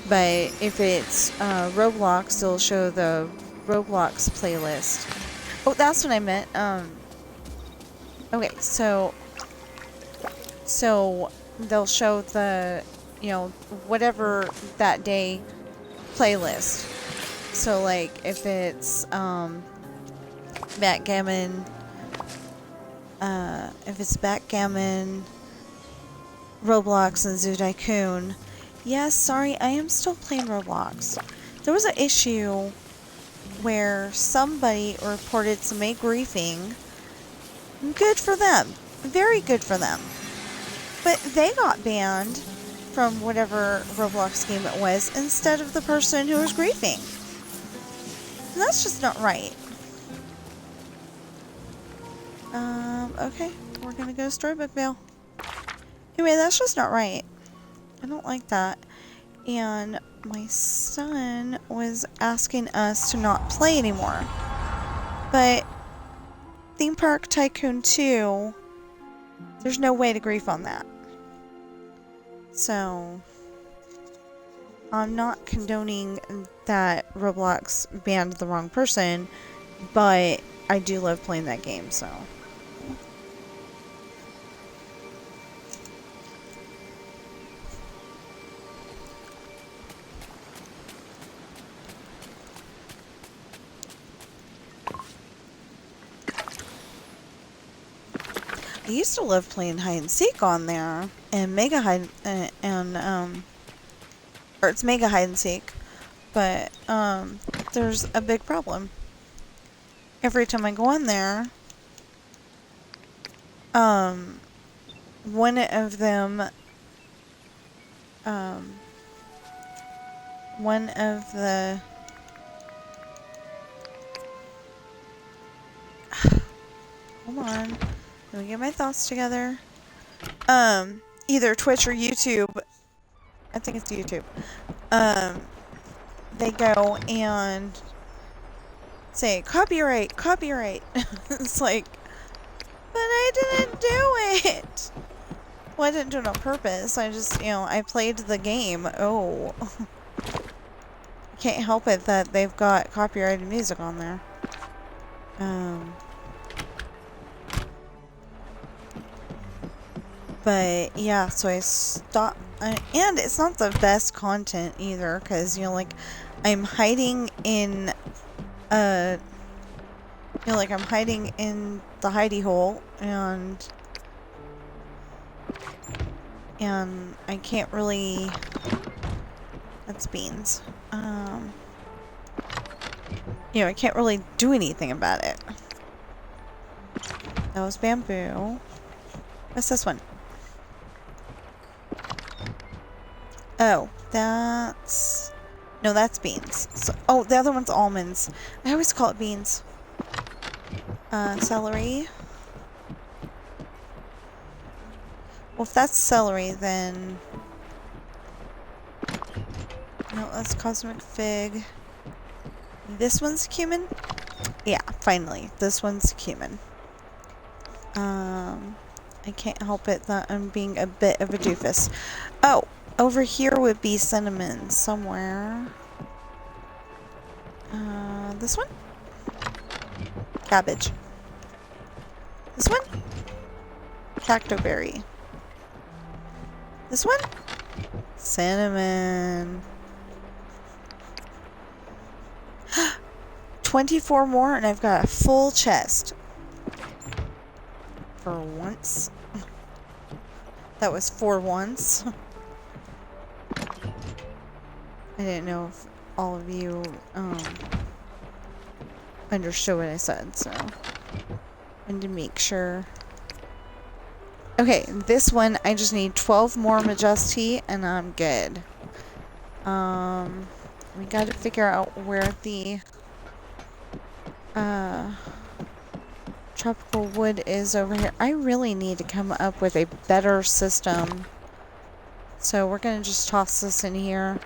But if it's, Roblox, it'll show the Roblox playlist. Oh, that's what I meant. Okay, so they'll show the, you know, whatever that day playlist. So, like, if it's, backgammon, Roblox, and Zoo Tycoon. Yes, sorry, I am still playing Roblox. There was an issue where somebody reported some egg griefing. Good for them. Very good for them. But they got banned from whatever Roblox game it was instead of the person who was griefing. And that's just not right. Okay. We're gonna go Storybook Mail. Anyway, that's just not right. I don't like that. And my son was asking us to not play anymore. But Theme Park Tycoon 2, there's no way to grief on that. So, I'm not condoning that Roblox banned the wrong person, but I do love playing that game, so. I used to love playing hide and seek on there, and mega hide, or it's mega hide and seek, but there's a big problem. Every time I go on there, one of them, one of the hold on. Let me get my thoughts together. Either Twitch or YouTube. I think it's YouTube. They go and say, copyright, copyright. It's like, but I didn't do it. Well, I didn't do it on purpose. I just, you know, I played the game. Oh. Can't help it that they've got copyrighted music on there. But yeah, so I stopped, and it's not the best content either, because, you know, like, I'm hiding in, you know, like, I'm hiding in the hidey hole, and I can't really, that's beans, you know, I can't really do anything about it. That was bamboo. What's this one? Oh, that's... No, that's beans. So, oh, the other one's almonds. I always call it beans. Celery. Well, if that's celery, then... No, that's cosmic fig. This one's cumin? Yeah, finally. This one's cumin. I can't help it that I'm being a bit of a doofus. Oh! Over here would be cinnamon somewhere. This one? Cabbage. This one? Cactoberry. This one? Cinnamon. 24 more and I've got a full chest. For once. That was for once. I didn't know if all of you understood what I said, so I wanted to make sure. Okay, this one I just need 12 more Majesty and I'm good. We got to figure out where the tropical wood is over here. I really need to come up with a better system. So we're gonna just toss this in here.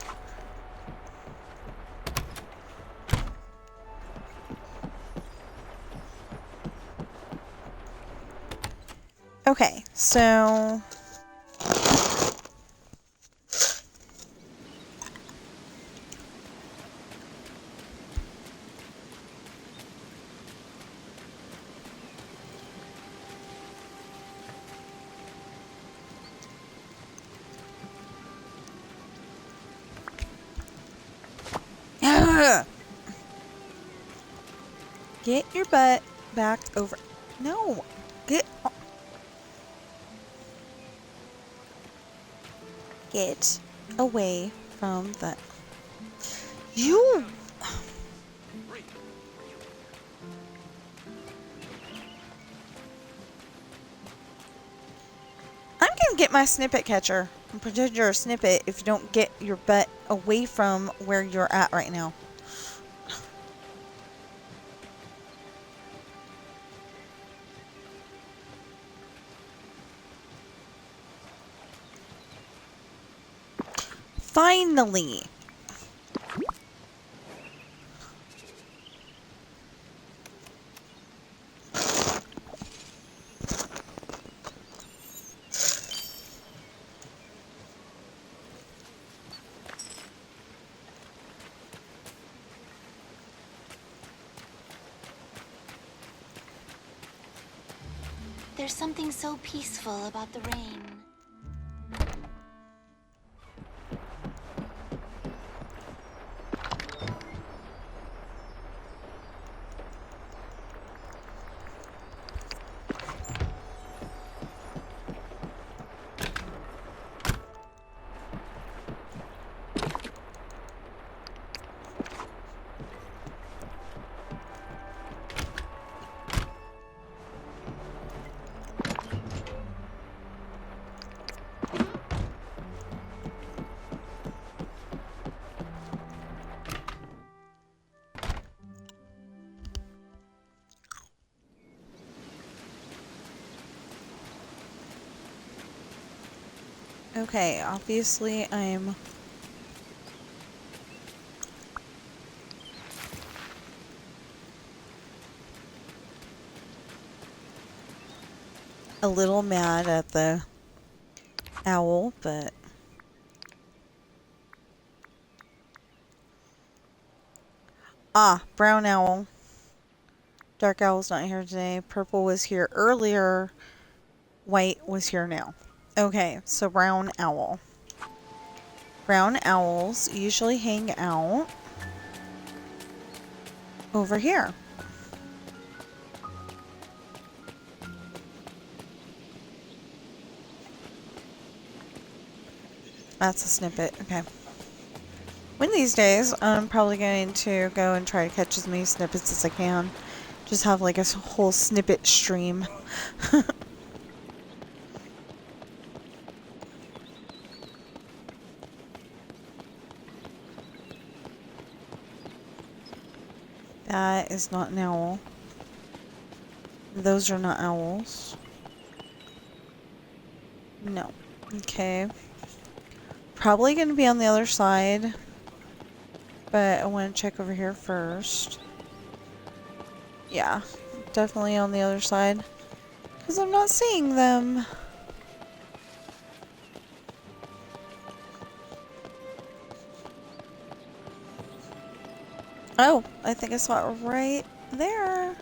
Okay, so get your butt back over. No, get away from the. You. I'm gonna get my snippet catcher and pretend you're a snippet if you don't get your butt away from where you're at right now. Finally. There's something so peaceful about the rain. Okay, obviously I'm a little mad at the owl, but brown owl. Dark owl's not here today. Purple was here earlier. White was here now. Okay, so brown owl. Brown owls usually hang out over here. That's a snippet. Okay. One of these days, I'm probably going to go and try to catch as many snippets as I can. Just have like a whole snippet stream. That is not an owl. Those are not owls. No. Okay. Probably going to be on the other side. But I want to check over here first. Yeah. Definitely on the other side. Because I'm not seeing them. Oh, I think I saw it right there.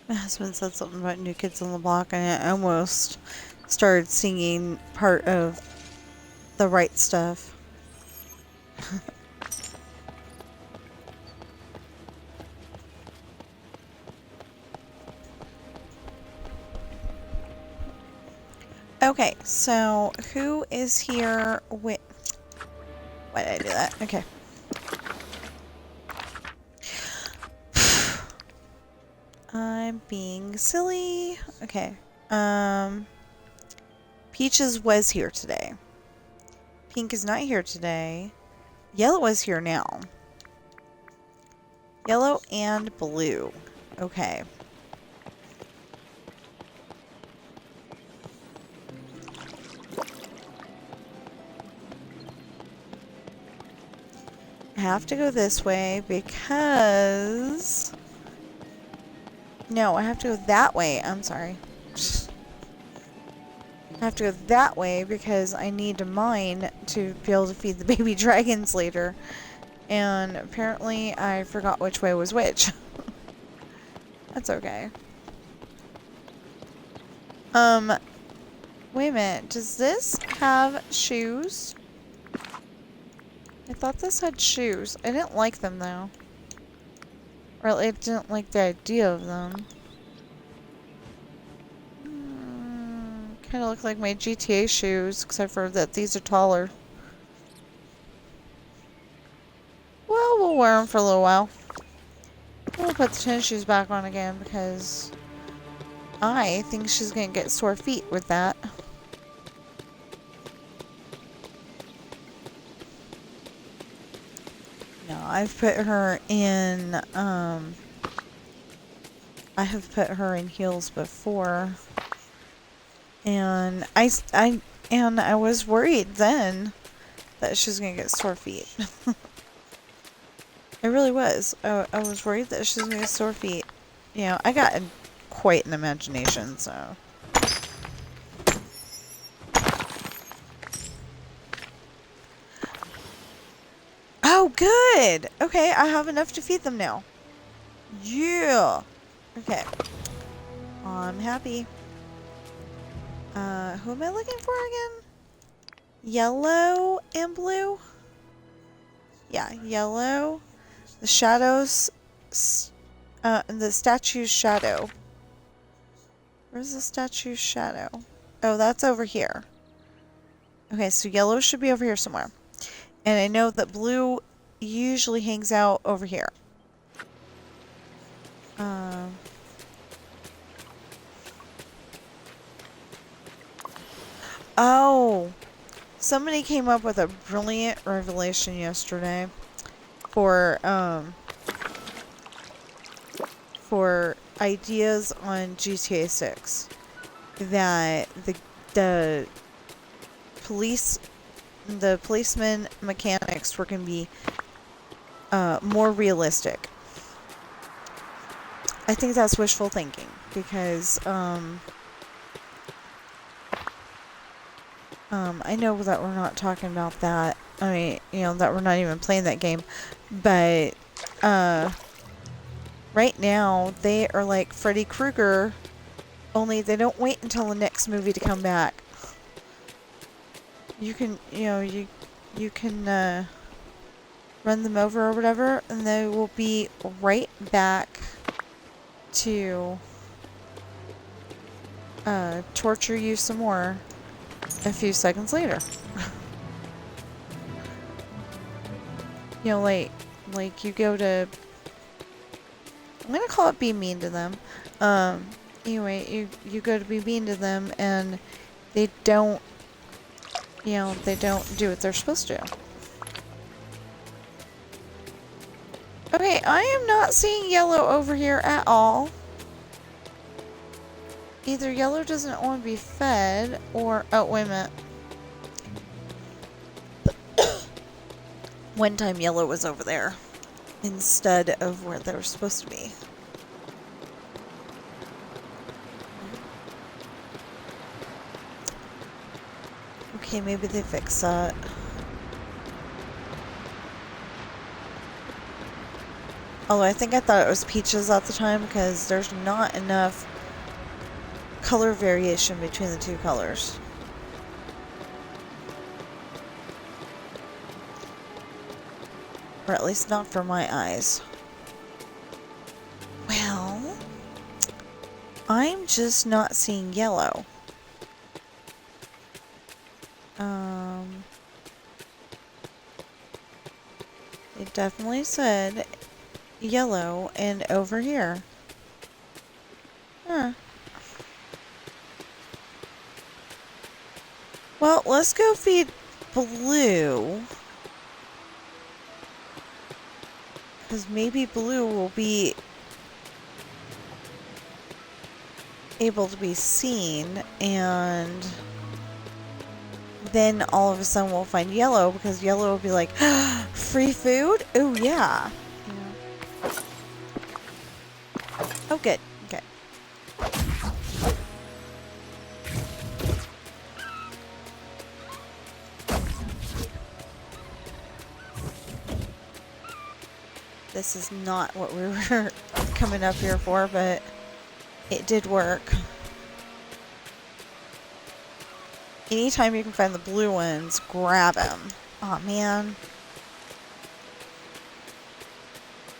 My husband said something about New Kids on the Block, and I almost started singing part of the right stuff. Okay, so who is here with... Why did I do that? Okay. I'm being silly. Okay. Peaches was here today. Pink is not here today. Yellow is here now. Yellow and blue. Okay. I have to go this way because... No, I have to go that way. I'm sorry. I have to go that way because I need to mine to be able to feed the baby dragons later. And apparently I forgot which way was which. That's okay. Wait a minute. Does this have shoes? I thought this had shoes. I didn't like them though. Or I didn't like the idea of them. Kind of look like my GTA shoes, except for that these are taller. Well, we'll wear them for a little while. We'll put the tennis shoes back on again because I think she's going to get sore feet with that. No, I've put her in, I have put her in heels before. And I was worried then that she was going to get sore feet. I really was. I was worried that she was going to get sore feet. You know, I got quite an imagination, so. Oh, good! Okay, I have enough to feed them now. Yeah! Okay. I'm happy. Who am I looking for again? Yellow and blue? Yeah, yellow. The shadows, the statue's shadow. Where's the statue's shadow? Oh, that's over here. Okay, so yellow should be over here somewhere. And I know that blue usually hangs out over here. Oh, somebody came up with a brilliant revelation yesterday for ideas on GTA 6 that the policeman mechanics were going to be more realistic. I think that's wishful thinking because I know that we're not talking about that. I mean, you know, that we're not even playing that game. But, right now, they are like Freddy Krueger, only they don't wait until the next movie to come back. You can, you know, you can, run them over or whatever, and they will be right back to, torture you some more a few seconds later. You know, like you go to, I'm gonna call it be mean to them. Anyway, you go to be mean to them and they don't, you know, they don't do what they're supposed to. Okay, I am not seeing yellow over here at all. Either yellow doesn't want to be fed, or... Oh, wait a minute. One time yellow was over there, instead of where they were supposed to be. Okay, maybe they fixed that. Although I think I thought it was peaches at the time, because there's not enough color variation between the two colors. Or at least not for my eyes. Well, I'm just not seeing yellow. It definitely said yellow and over here. Huh. Well, let's go feed blue. Because maybe blue will be able to be seen, and then all of a sudden we'll find yellow, because yellow will be like, free food? Oh yeah. Oh good. Okay. This is not what we were coming up here for, but it did work. Anytime you can find the blue ones, grab them. Aw, man.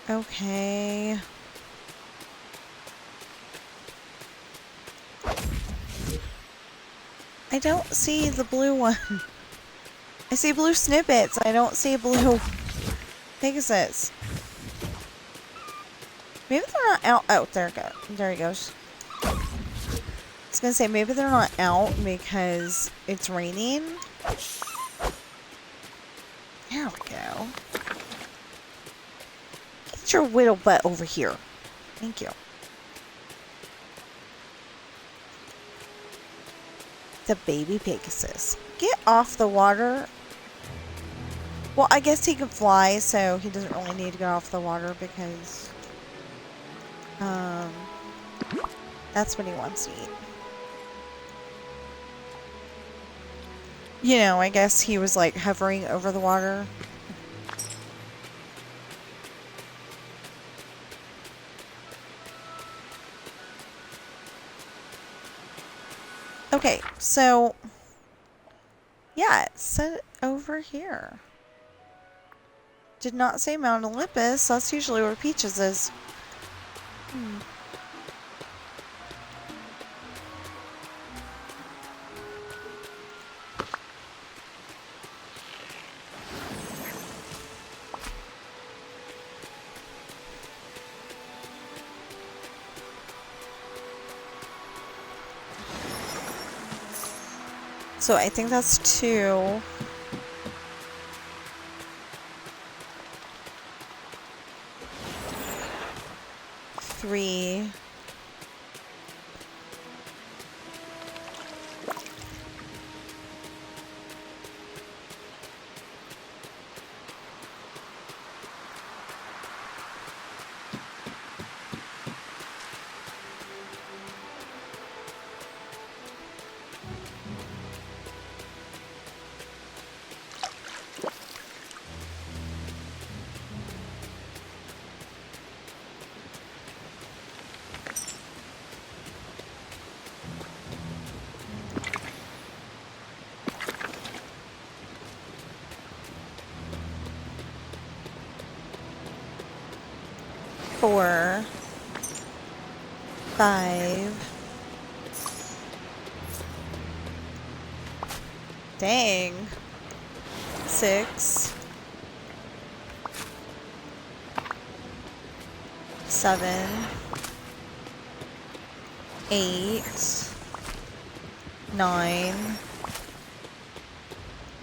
Okay. I don't see the blue one. I see blue snippets. I don't see blue Pegasus. Maybe they're not out. Oh, there he goes. I was gonna say, maybe they're not out because it's raining. There we go. Get your whittle butt over here. Thank you. The baby Pegasus. Get off the water. Well, I guess he can fly, so he doesn't really need to get off the water because that's what he wants to eat. You know, I guess he was like hovering over the water. Okay, so yeah, it said over here. Did not say Mount Olympus. That's usually where Peaches is. So I think that's 2. Three. Four, 5. Dang. 6, 7, 8, 9,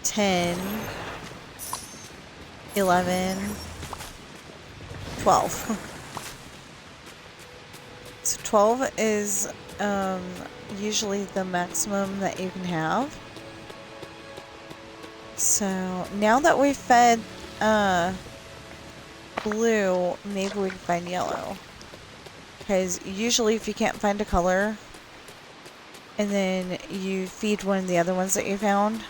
10, 11, 12. So 12 is usually the maximum that you can have. So now that we've fed blue, maybe we can find yellow. Because usually if you can't find a color and then you feed one of the other ones that you found,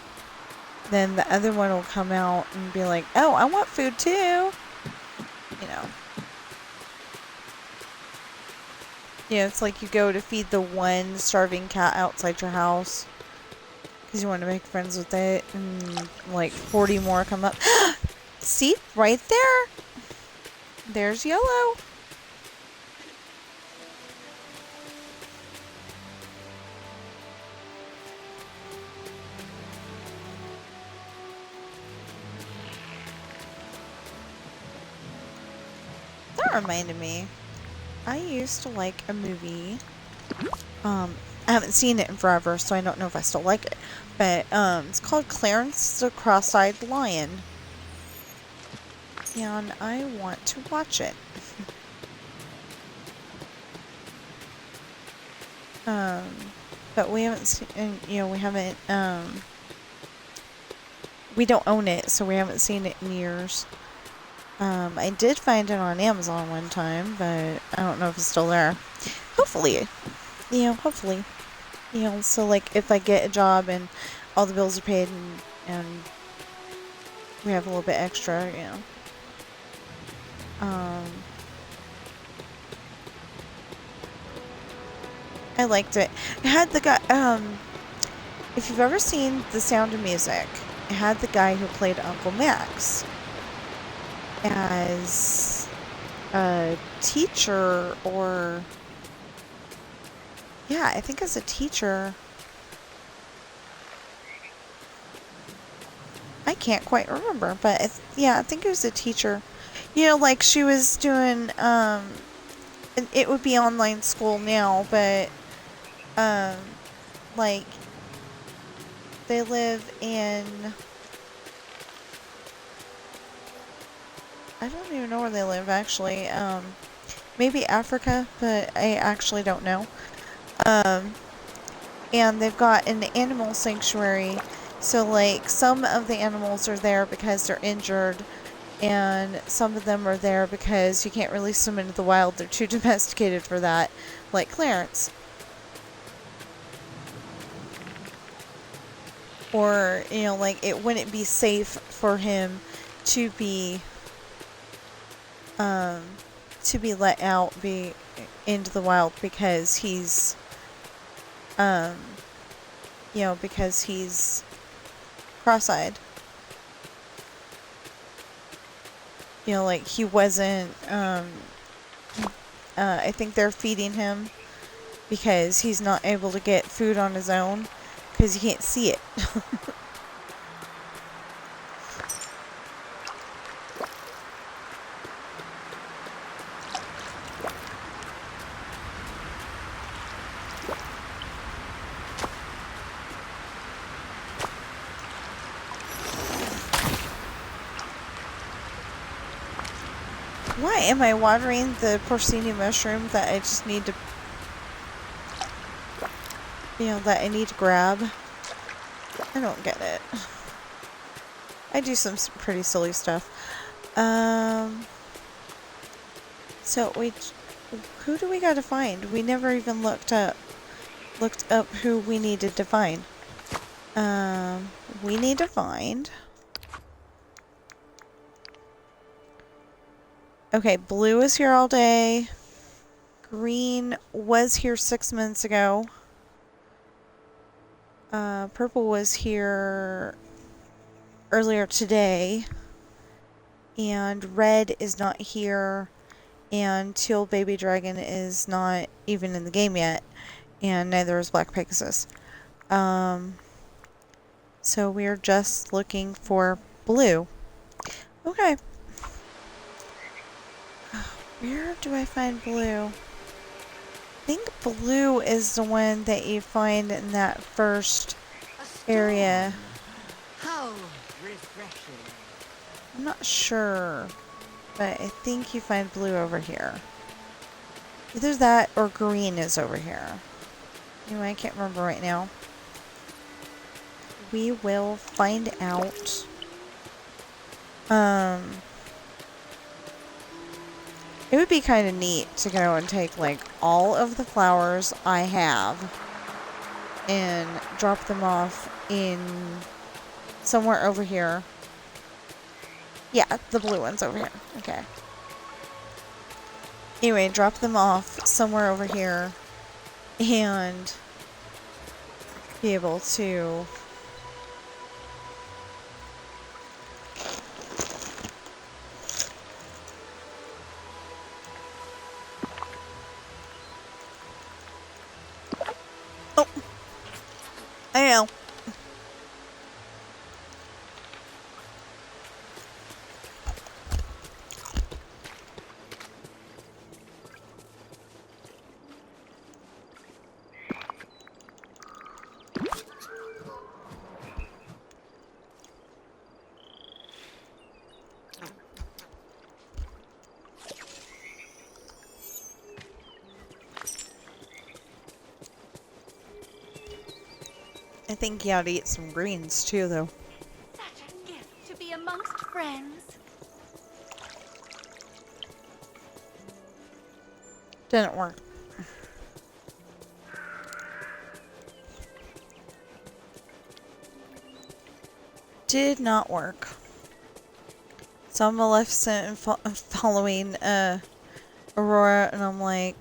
then the other one will come out and be like, oh, I want food too. You know. Yeah, it's like you go to feed the one starving cat outside your house because you want to make friends with it, and like 40 more come up. See? Right there? There's yellow. That reminded me. I used to like a movie. I haven't seen it in forever, so I don't know if I still like it. But it's called Clarence the Cross-Eyed Lion. and I want to watch it. But we haven't seen, you know, we don't own it, so we haven't seen it in years. I did find it on Amazon one time, but I don't know if it's still there. Hopefully, hopefully, so like if I get a job and all the bills are paid and we have a little bit extra, I liked it. It had the guy, if you've ever seen The Sound of Music, it had the guy who played Uncle Max as a teacher, or yeah, I think as a teacher. I can't quite remember, but yeah, I think it was a teacher. Like she was doing, it would be online school now, but like they live in, I don't even know where they live actually, maybe Africa, but I actually don't know. And they've got an animal sanctuary, so like some of the animals are there because they're injured, and some of them are there because you can't release them into the wild, they're too domesticated for that, like Clarence. Or, like it wouldn't be safe for him to be let out into the wild because he's because he's cross-eyed. Like he wasn't I think they're feeding him because he's not able to get food on his own because he can't see it. Why am I watering the porcini mushroom that I just need to, that I need to grab? I don't get it. I do some pretty silly stuff. So who do we gotta find? We never even looked up who we needed to find. We need to find. Okay, blue is here all day. Green was here 6 minutes ago. Purple was here earlier today. And red is not here. And teal baby dragon is not even in the game yet. And neither is black pegasus. So we're just looking for blue. Okay. Where do I find blue? I think blue is the one that you find in that first area. How refreshing. I'm not sure, but I think you find blue over here. Either that or green is over here. Anyway, I can't remember right now. We will find out. It would be kind of neat to go and take like all of the flowers I have and drop them off in somewhere over here. Yeah, the blue one's over here. Okay. Anyway, drop them off somewhere over here and be able to I know. think you ought to eat some greens too, though. Such a gift to be amongst friends. Didn't work. Did not work. So I'm Maleficent following Aurora, and I'm like,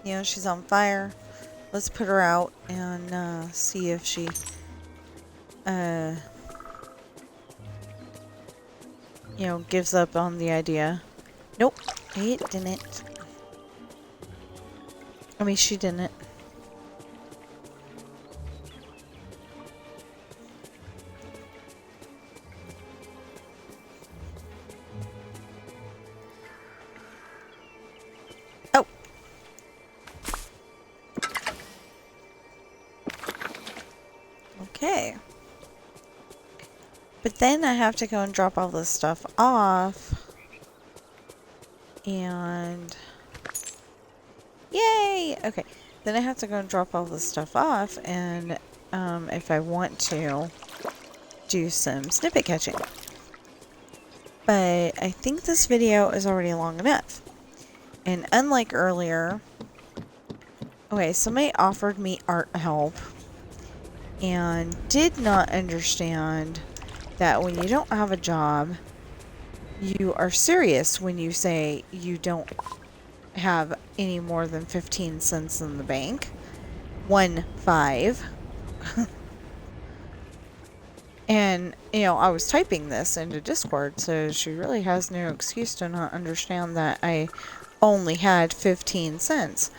you know, she's on fire. Let's put her out and see if she you know, gives up on the idea. Nope, it didn't. I mean, she didn't. Oh. Okay. But then I have to go and drop all this stuff off. And... yay! Okay. Then I have to go and drop all this stuff off, and if I want to, do some snippet catching. But I think this video is already long enough. And unlike earlier... okay, somebody offered me art help, and did not understand that when you don't have a job, you are serious when you say you don't have any more than 15 cents in the bank. 1-5. And, you know, I was typing this into Discord, so she really has no excuse to not understand that I only had 15 cents.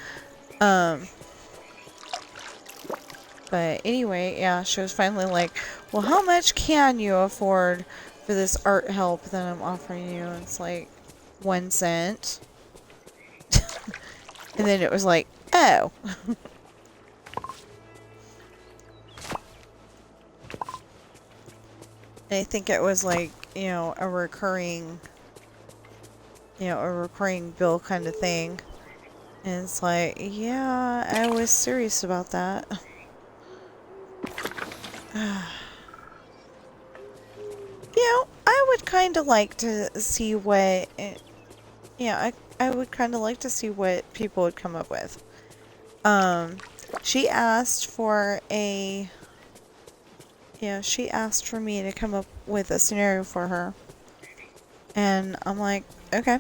But anyway, yeah, she was finally like, well, how much can you afford for this art help that I'm offering you? And it's like, 1 cent. And then it was like, oh. I think it was like, you know, a recurring bill kind of thing. And it's like, yeah, I was serious about that. You know, I would kind of like to see what, I would kind of like to see what people would come up with. She asked for a, she asked for me to come up with a scenario for her. And I'm like, okay.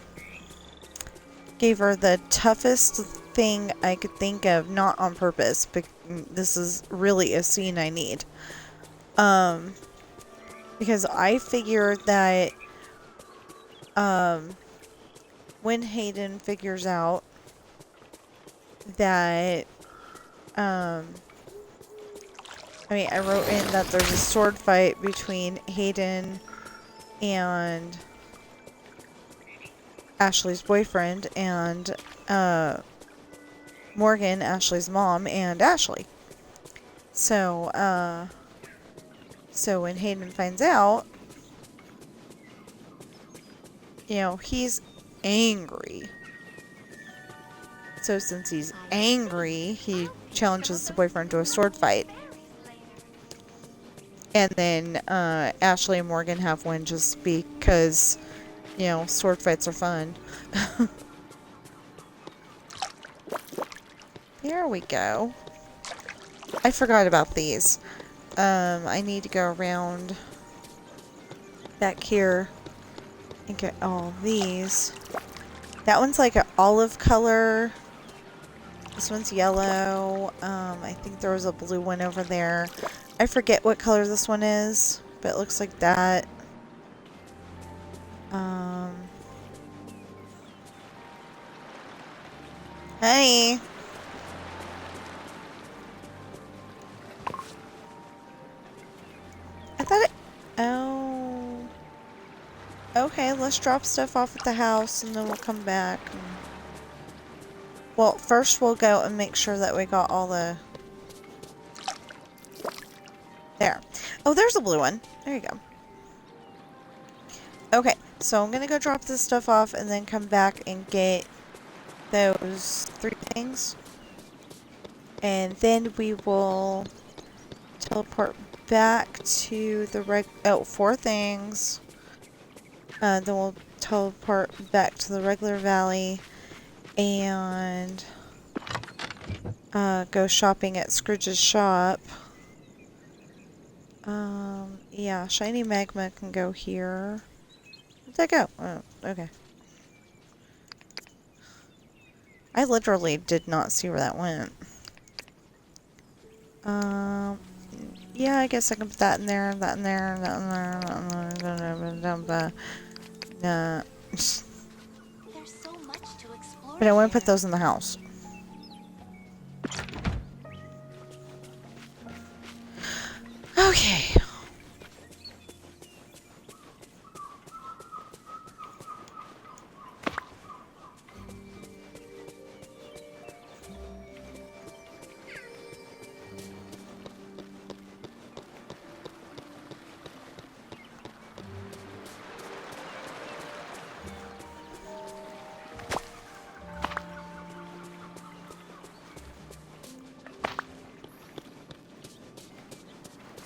Gave her the toughest thing I could think of, not on purpose, but this is really a scene I need. Because I figured that, when Hayden figures out that, I wrote in that there's a sword fight between Hayden and Ashley's boyfriend, and Morgan, Ashley's mom, and Ashley. So, so when Hayden finds out, you know, he's angry. So since he's angry, he challenges the boyfriend to a sword fight. And then Ashley and Morgan have one just because, you know, sword fights are fun. There we go. I forgot about these. I need to go around back here and get all these. That one's like an olive color. This one's yellow. I think there was a blue one over there. I forget what color this one is, but it looks like that. Honey. I thought it... oh. Okay, let's drop stuff off at the house and then we'll come back. Well, first we'll go and make sure that we got all the... there. Oh, there's a blue one. There you go. Okay, so I'm gonna go drop this stuff off and then come back and get those 3 things. And then we will teleport back to the four things. Then we'll teleport back to the regular valley and go shopping at Scrooge's shop. Yeah, shiny magma can go here. Where'd that go? Oh, okay. I literally did not see where that went. Yeah, I guess I can put that in there, that in there, that in there, that in there. There's so much to explore. But I want to put those in the house. Okay.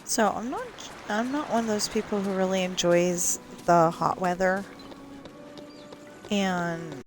So I'm not one of those people who really enjoys the hot weather. And